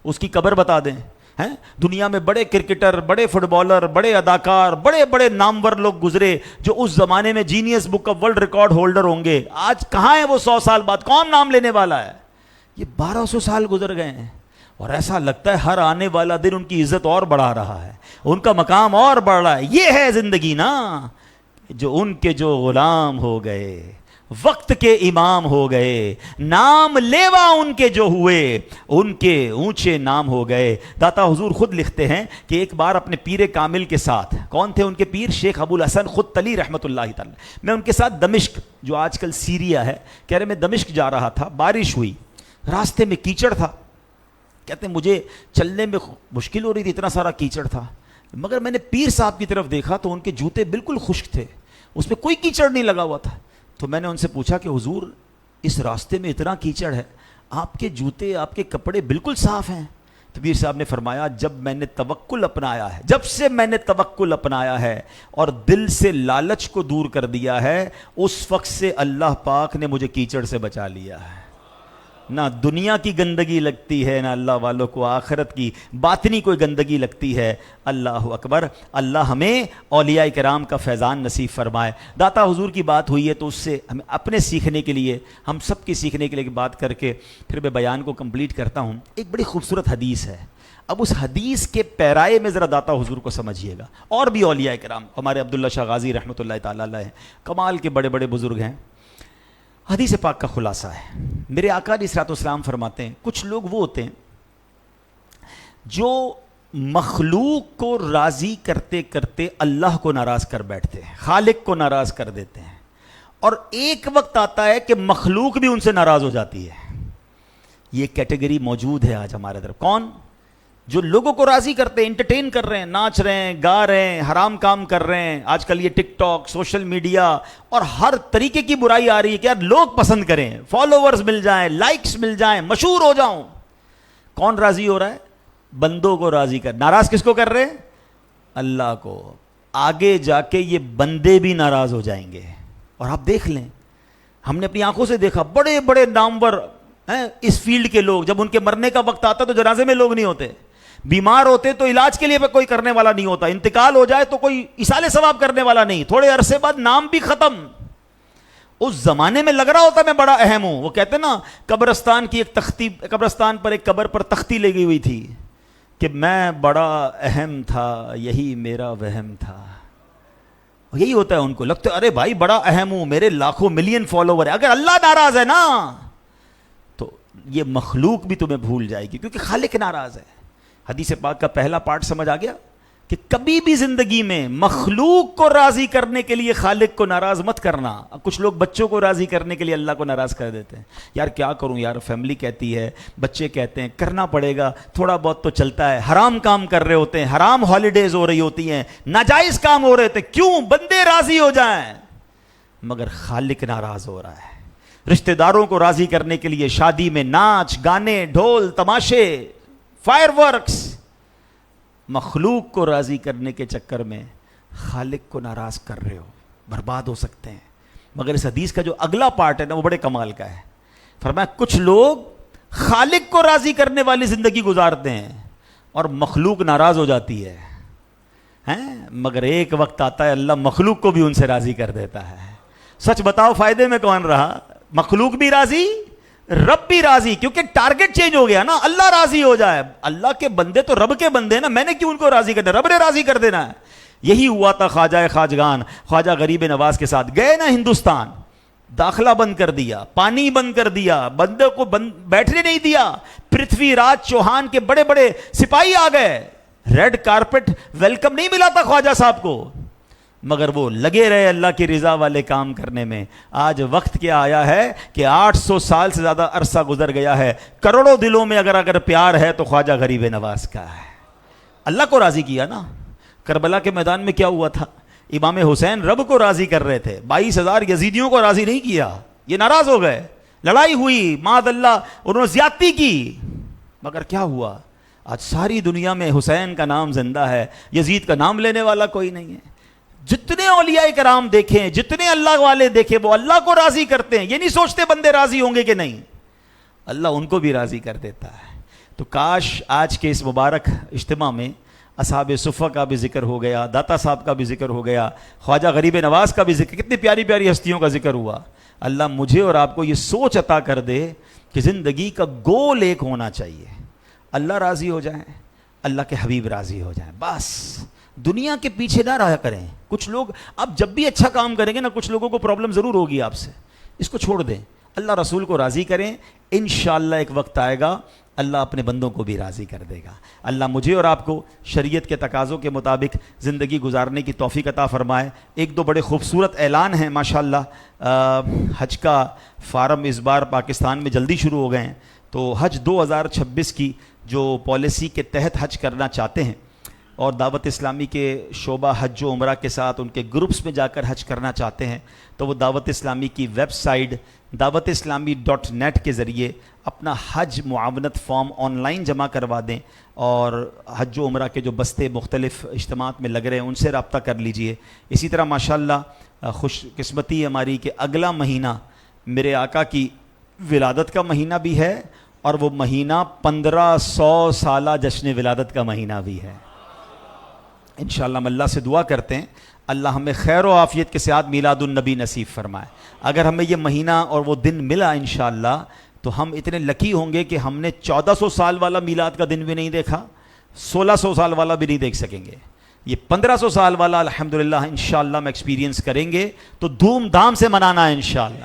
اس کی قبر بتا دیں. دنیا میں بڑے کرکٹر, بڑے فٹ بالر, بڑے اداکار, بڑے بڑے نامور لوگ گزرے جو اس زمانے میں genius book of world record holder ہوں گے, آج کہاں ہیں وہ 100 سال بعد؟ کون نام لینے والا ہے؟ یہ 1200 سال گزر گئے ہیں, اور ایسا لگتا ہے ہر آنے والا دن ان کی عزت اور بڑھا رہا ہے, ان کا مقام اور بڑھ رہا ہے. یہ ہے زندگی نا, جو ان کے جو غلام ہو گئے, وقت کے امام ہو گئے, نام لیوا ان کے جو ہوئے, ان کے اونچے نام ہو گئے. داتا حضور خود لکھتے ہیں کہ ایک بار اپنے پیر کامل کے ساتھ, کون تھے ان کے پیر؟ شیخ ابو الحسن خدتلی رحمۃ اللہ تعالی, میں ان کے ساتھ دمشق, جو آج کل سیریا ہے, کہہ رہے میں دمشق جا رہا تھا, بارش ہوئی, راستے میں کیچڑ تھا, کہتے ہیں مجھے چلنے میں مشکل ہو رہی تھی, اتنا سارا کیچڑ تھا, مگر میں نے پیر صاحب کی طرف دیکھا تو ان کے جوتے بالکل خشک تھے, اس پہ کوئی کیچڑ نہیں لگا ہوا تھا. تو میں نے ان سے پوچھا کہ حضور اس راستے میں اتنا کیچڑ ہے, آپ کے جوتے, آپ کے کپڑے بالکل صاف ہیں. تو پیر صاحب نے فرمایا جب میں نے توکل اپنایا ہے, جب سے میں نے توکل اپنایا ہے اور دل سے لالچ کو دور کر دیا ہے, اس وقت سے اللہ پاک نے مجھے کیچڑ سے بچا لیا ہے. نہ دنیا کی گندگی لگتی ہے, نہ اللہ والوں کو آخرت کی باطنی کوئی گندگی لگتی ہے. اللہ اکبر. اللہ ہمیں اولیاء کرام کا فیضان نصیب فرمائے. داتا حضور کی بات ہوئی ہے تو اس سے ہمیں اپنے سیکھنے کے لیے, ہم سب کی سیکھنے کے لیے بات کر کے پھر میں بیان کو کمپلیٹ کرتا ہوں. ایک بڑی خوبصورت حدیث ہے, اب اس حدیث کے پیرائے میں ذرا داتا حضور کو سمجھیے گا. اور بھی اولیاء کرام, ہمارے عبداللہ شاہ غازی رحمۃ اللہ تعالیٰ علیہ کمال کے بڑے بڑے بزرگ ہیں. حدیث پاک کا خلاصہ ہے, میرے آقا علیہ الصلوۃ والسلام فرماتے ہیں کچھ لوگ وہ ہوتے ہیں جو مخلوق کو راضی کرتے کرتے اللہ کو ناراض کر بیٹھتے ہیں, خالق کو ناراض کر دیتے ہیں, اور ایک وقت آتا ہے کہ مخلوق بھی ان سے ناراض ہو جاتی ہے. یہ کیٹیگری موجود ہے آج ہمارے طرف. کون؟ جو لوگوں کو راضی کرتے ہیں, انٹرٹین کر رہے ہیں, ناچ رہے ہیں, گا رہے ہیں, حرام کام کر رہے ہیں. آج کل یہ ٹک ٹاک, سوشل میڈیا اور ہر طریقے کی برائی آ رہی ہے کہ یار لوگ پسند کریں, فالوورز مل جائیں, لائکس مل جائیں, مشہور ہو جاؤں. کون راضی ہو رہا ہے؟ بندوں کو راضی کر. ناراض کس کو کر رہے ہیں؟ اللہ کو. آگے جا کے یہ بندے بھی ناراض ہو جائیں گے. اور آپ دیکھ لیں, ہم نے اپنی آنکھوں سے دیکھا بڑے بڑے نامور ہیں اس فیلڈ کے لوگ, جب ان کے مرنے کا وقت آتا تو جنازے میں لوگ نہیں ہوتے, بیمار ہوتے تو علاج کے لیے کوئی کرنے والا نہیں ہوتا, انتقال ہو جائے تو کوئی ایصال ثواب کرنے والا نہیں, تھوڑے عرصے بعد نام بھی ختم. اس زمانے میں لگ رہا ہوتا میں بڑا اہم ہوں. وہ کہتے نا قبرستان کی ایک تختی, قبرستان پر ایک قبر پر تختی لگی ہوئی تھی کہ میں بڑا اہم تھا, یہی میرا وہم تھا. یہی ہوتا ہے ان کو, لگتا ہے ارے بھائی بڑا اہم ہوں, میرے لاکھوں ملین فالوور ہے. اگر اللہ ناراض ہے نا تو یہ مخلوق بھی تمہیں بھول جائے گی, کیونکہ خالق ناراض ہے. حدیث پاک کا پہلا پارٹ سمجھ آ گیا کہ کبھی بھی زندگی میں مخلوق کو راضی کرنے کے لیے خالق کو ناراض مت کرنا. کچھ لوگ بچوں کو راضی کرنے کے لیے اللہ کو ناراض کر دیتے ہیں. یار کیا کروں یار, فیملی کہتی ہے, بچے کہتے ہیں, کرنا پڑے گا, تھوڑا بہت تو چلتا ہے. حرام کام کر رہے ہوتے ہیں, حرام ہالیڈیز ہو رہی ہوتی ہیں, ناجائز کام ہو رہے تھے, کیوں؟ بندے راضی ہو جائیں. مگر خالق ناراض ہو رہا ہے. رشتہ داروں کو راضی کرنے کے لیے شادی میں ناچ گانے, ڈھول تماشے, فائر ورکس. مخلوق کو راضی کرنے کے چکر میں خالق کو ناراض کر رہے ہو, برباد ہو سکتے ہیں. مگر اس حدیث کا جو اگلا پارٹ ہے نا وہ بڑے کمال کا ہے. فرمایا کچھ لوگ خالق کو راضی کرنے والی زندگی گزارتے ہیں اور مخلوق ناراض ہو جاتی ہے, مگر ایک وقت آتا ہے اللہ مخلوق کو بھی ان سے راضی کر دیتا ہے. سچ بتاؤ فائدے میں کون رہا؟ مخلوق بھی راضی, رب بھی راضی, کیونکہ ٹارگٹ چینج ہو گیا نا. اللہ راضی ہو جائے, اللہ کے بندے تو رب کے بندے نا, میں نے کیوں ان کو راضی کرنا, رب نے راضی کر دینا ہے. یہی ہوا تھا خواجہ خواجگان خواجہ غریب نواز کے ساتھ. گئے نا ہندوستان, داخلہ بند کر دیا, پانی بند کر دیا, بندے کو بیٹھنے نہیں دیا. پرتھوی راج چوہان کے بڑے بڑے سپاہی آ گئے, ریڈ کارپٹ ویلکم نہیں ملا تھا خواجہ صاحب کو. مگر وہ لگے رہے اللہ کی رضا والے کام کرنے میں۔ آج وقت کیا آیا ہے کہ 800 سال سے زیادہ عرصہ گزر گیا ہے، کروڑوں دلوں میں اگر پیار ہے تو خواجہ غریب نواز کا ہے۔ اللہ کو راضی کیا نا۔ کربلا کے میدان میں کیا ہوا تھا؟ امام حسین رب کو راضی کر رہے تھے، 22,000 یزیدیوں کو راضی نہیں کیا، یہ ناراض ہو گئے، لڑائی ہوئی، معاذ اللہ انہوں نے زیادتی کی، مگر کیا ہوا؟ آج ساری دنیا میں حسین کا نام زندہ ہے، یزید کا نام لینے والا کوئی نہیں ہے۔ جتنے اولیاء کرام دیکھیں، جتنے اللہ والے دیکھیں، وہ اللہ کو راضی کرتے ہیں، یہ نہیں سوچتے بندے راضی ہوں گے کہ نہیں، اللہ ان کو بھی راضی کر دیتا ہے۔ تو کاش آج کے اس مبارک اجتماع میں اصحاب صفہ کا بھی ذکر ہو گیا، داتا صاحب کا بھی ذکر ہو گیا، خواجہ غریب نواز کا بھی ذکر، کتنی پیاری پیاری ہستیوں کا ذکر ہوا۔ اللہ مجھے اور آپ کو یہ سوچ عطا کر دے کہ زندگی کا گول ایک ہونا چاہیے، اللہ راضی ہو جائیں، اللہ کے حبیب راضی ہو جائیں، بس دنیا کے پیچھے نہ رہا کریں۔ کچھ لوگ اب جب بھی اچھا کام کریں گے نا، کچھ لوگوں کو پرابلم ضرور ہوگی آپ سے، اس کو چھوڑ دیں، اللہ رسول کو راضی کریں، انشاءاللہ ایک وقت آئے گا اللہ اپنے بندوں کو بھی راضی کر دے گا۔ اللہ مجھے اور آپ کو شریعت کے تقاضوں کے مطابق زندگی گزارنے کی توفیق عطا فرمائے۔ ایک دو بڑے خوبصورت اعلان ہیں ماشاءاللہ۔ حج کا فارم اس بار پاکستان میں جلدی شروع ہو گئے ہیں، تو حج 2026 کی جو پالیسی کے تحت حج کرنا چاہتے ہیں اور دعوت اسلامی کے شعبہ حج و عمرہ کے ساتھ ان کے گروپس میں جا کر حج کرنا چاہتے ہیں، تو وہ دعوت اسلامی کی ویب سائٹ dawat-islami.net کے ذریعے اپنا حج معاونت فارم آن لائن جمع کروا دیں، اور حج و عمرہ کے جو بستے مختلف اجتماعات میں لگ رہے ہیں ان سے رابطہ کر لیجئے۔ اسی طرح ماشاءاللہ خوش قسمتی ہماری کہ اگلا مہینہ میرے آقا کی ولادت کا مہینہ بھی ہے، اور وہ مہینہ 1500 سالہ جشن ولادت کا مہینہ بھی ہے۔ انشاءاللہ ہم اللہ سے دعا کرتے ہیں اللہ ہمیں خیر و عافیت کے ساتھ میلاد النبی نصیب فرمائے۔ اگر ہمیں یہ مہینہ اور وہ دن ملا انشاءاللہ تو ہم اتنے لکی ہوں گے کہ ہم نے 1400 سال والا میلاد کا دن بھی نہیں دیکھا، 1600 سال والا بھی نہیں دیکھ سکیں گے، یہ 1500 سال والا الحمدللہ انشاءاللہ ہم ایکسپیرینس کریں گے، تو دھوم دھام سے منانا ہے انشاءاللہ۔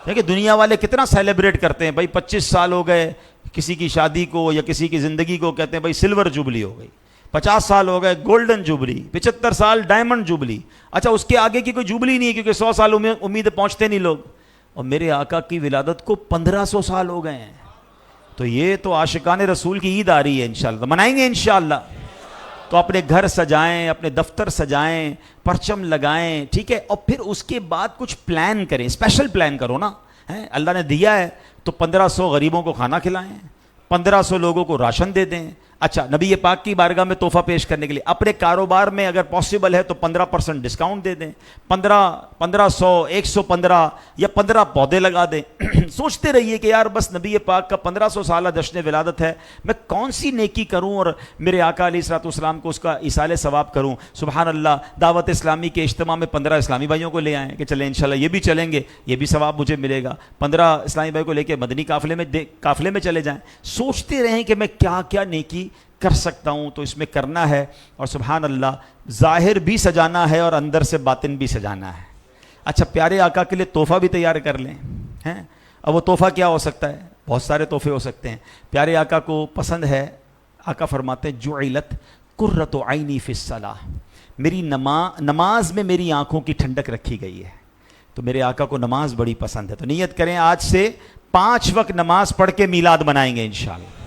دیکھیں دنیا والے کتنا سیلیبریٹ کرتے ہیں، بھائی 25 سال ہو گئے کسی کی شادی کو یا کسی کی زندگی کو، کہتے ہیں بھائی سلور جوبلی ہو گئی، 50 سال ہو گئے گولڈن جوبلی، 75 سال ڈائمنڈ جوبلی، اچھا اس کے آگے کی کوئی جوبلی نہیں ہے کیونکہ 100 سال امید پہنچتے نہیں لوگ، اور میرے آقا کی ولادت کو 1500 سال ہو گئے ہیں، تو یہ تو عاشقان رسول کی عید آ رہی ہے انشاءاللہ، منائیں گے انشاءاللہ۔ تو اپنے گھر سجائیں، اپنے دفتر سجائیں، پرچم لگائیں، ٹھیک ہے، اور پھر اس کے بعد کچھ پلان کریں، اسپیشل پلان کرو نا، اللہ نے دیا ہے تو 1500 غریبوں کو کھانا کھلائیں، 1500 لوگوں کو راشن دے دیں، اچھا نبی پاک کی بارگاہ میں تحفہ پیش کرنے کے لیے اپنے کاروبار میں اگر پاسبل ہے تو 15% ڈسکاؤنٹ دے دیں، 1500 115 یا 15 پودے لگا دیں۔ سوچتے رہیے کہ یار بس نبی پاک کا 1500 سالہ جشن ولادت ہے، میں کون سی نیکی کروں اور میرے آقا علیہ الصلوۃ والسلام کو اس کا ایصال ثواب کروں۔ سبحان اللہ، دعوت اسلامی کے اجتماع میں 15 اسلامی بھائیوں کو لے آئیں کہ چلیں انشاءاللہ یہ بھی چلیں گے، یہ بھی ثواب مجھے ملے گا، 15 اسلامی بھائی کو لے کے مدنی قافلے میں چلے جائیں۔ سوچتے رہیں کہ میں کیا کیا نیکی کر سکتا ہوں، تو اس میں کرنا ہے، اور سبحان اللہ ظاہر بھی سجانا ہے اور اندر سے باطن بھی سجانا ہے۔ اچھا پیارے آقا کے لیے تحفہ بھی تیار کر لیں، ہیں؟ اب وہ تحفہ کیا ہو سکتا ہے؟ بہت سارے تحفے ہو سکتے ہیں۔ پیارے آقا کو پسند ہے، آقا فرماتے ہیں جعلت قرۃ عینی فی الصلاۃ، میری نماز میں میری آنکھوں کی ٹھنڈک رکھی گئی ہے، تو میرے آقا کو نماز بڑی پسند ہے، تو نیت کریں آج سے 5 وقت نماز پڑھ کے میلاد منائیں گے انشاءاللہ۔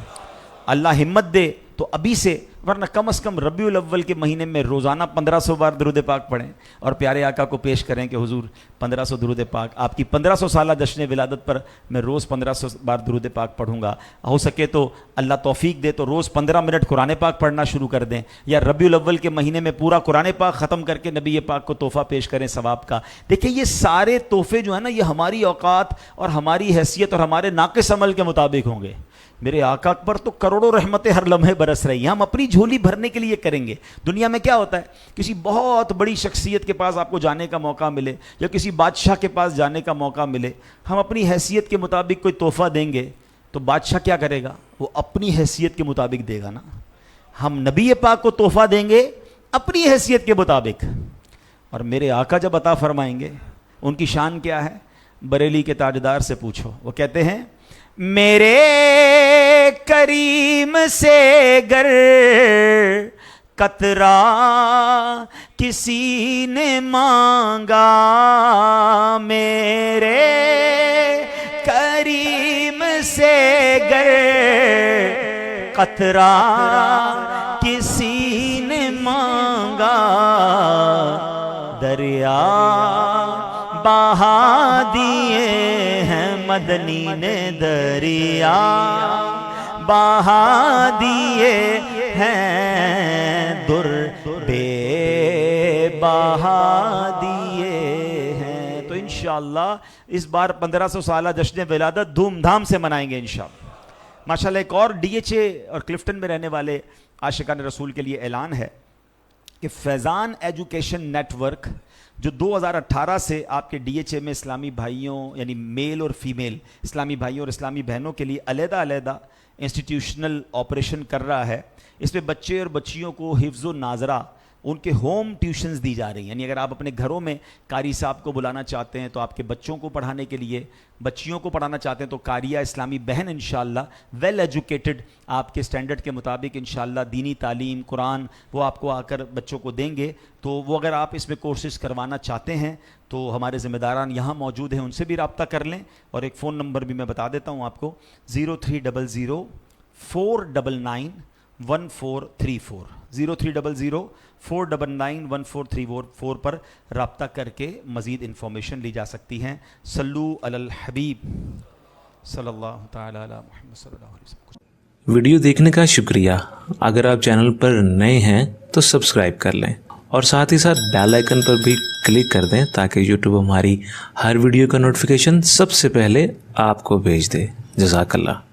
اللہ ہمت دے تو ابھی سے، ورنہ کم از کم ربیع الاول کے مہینے میں روزانہ 1500 بار درود پاک پڑھیں اور پیارے آقا کو پیش کریں کہ حضور 1500 درود پاک، آپ کی 1500 سالہ جشن ولادت پر میں روز 1500 بار درود پاک پڑھوں گا، ہو سکے تو اللہ توفیق دے تو روز 15 منٹ قرآن پاک پڑھنا شروع کر دیں، یا ربیع الاول کے مہینے میں پورا قرآن پاک ختم کر کے نبی پاک کو تحفہ پیش کریں ثواب کا۔ دیکھیں یہ سارے تحفے جو ہیں نا، یہ ہماری اوقات اور ہماری حیثیت اور ہمارے ناقص عمل کے مطابق ہوں گے۔ میرے آقا پر تو کروڑوں رحمتیں ہر لمحے برس رہی ہیں، ہم اپنی جھولی بھرنے کے لیے کریں گے۔ دنیا میں کیا ہوتا ہے، کسی بہت بڑی شخصیت کے پاس آپ کو جانے کا موقع ملے یا کسی بادشاہ کے پاس جانے کا موقع ملے، ہم اپنی حیثیت کے مطابق کوئی تحفہ دیں گے تو بادشاہ کیا کرے گا؟ وہ اپنی حیثیت کے مطابق دے گا نا۔ ہم نبی پاک کو تحفہ دیں گے اپنی حیثیت کے مطابق، اور میرے آقا جب عطا فرمائیں گے ان کی شان کیا ہے؟ بریلی کے تاجدار سے پوچھو، وہ کہتے ہیں میرے کریم سے گر قطرہ کسی نے مانگا میرے کریم سے گر قطرہ کسی نے مانگا دریا بہا دیے ہیں مدنی نے دریا بہا دیے ہیں در بے بہا دیے ہیں. تو انشاءاللہ اس بار 1500 سالہ جشن ولادت دھوم دھام سے منائیں گے انشاءاللہ. ماشاءاللہ ایک اور ڈی ایچ اے اور کلفٹن میں رہنے والے عاشقان رسول کے لیے اعلان ہے کہ فیضان ایجوکیشن نیٹ ورک جو 2018 سے آپ کے ڈی ایچ اے میں اسلامی بھائیوں یعنی میل اور فیمیل اسلامی بھائیوں اور اسلامی بہنوں کے لیے علیحدہ علیحدہ انسٹیٹیوشنل آپریشن کر رہا ہے. اس میں بچے اور بچیوں کو حفظ و ناظرہ ان کے ہوم ٹیوشنز دی جا رہی ہیں. یعنی اگر آپ اپنے گھروں میں قاری صاحب کو بلانا چاہتے ہیں تو آپ کے بچوں کو پڑھانے کے لیے بچیوں کو پڑھانا چاہتے ہیں تو قاریہ اسلامی بہن انشاءاللہ ویل ایجوکیٹڈ آپ کے سٹینڈرڈ کے مطابق انشاءاللہ دینی تعلیم قرآن وہ آپ کو آ کر بچوں کو دیں گے. تو وہ اگر آپ اس میں کورسز کروانا چاہتے ہیں تو ہمارے ذمہ داران یہاں موجود ہیں, ان سے بھی رابطہ کر لیں. اور ایک فون نمبر بھی میں بتا دیتا ہوں آپ کو 0300 499 1434 0300 499 1434 پر رابطہ کر کے مزید انفارمیشن لی جا سکتی ہیں. صلو علی الحبیب صلی اللہ تعالی علی محمد صلی اللہ علیہ وسلم. ویڈیو دیکھنے کا شکریہ. اگر آپ چینل پر نئے ہیں تو سبسکرائب کر لیں اور ساتھ ہی ساتھ بیل آئیکن پر بھی کلک کر دیں تاکہ یوٹیوب ہماری ہر ویڈیو کا نوٹیفیکیشن سب سے پہلے آپ کو بھیج دے. جزاک اللہ.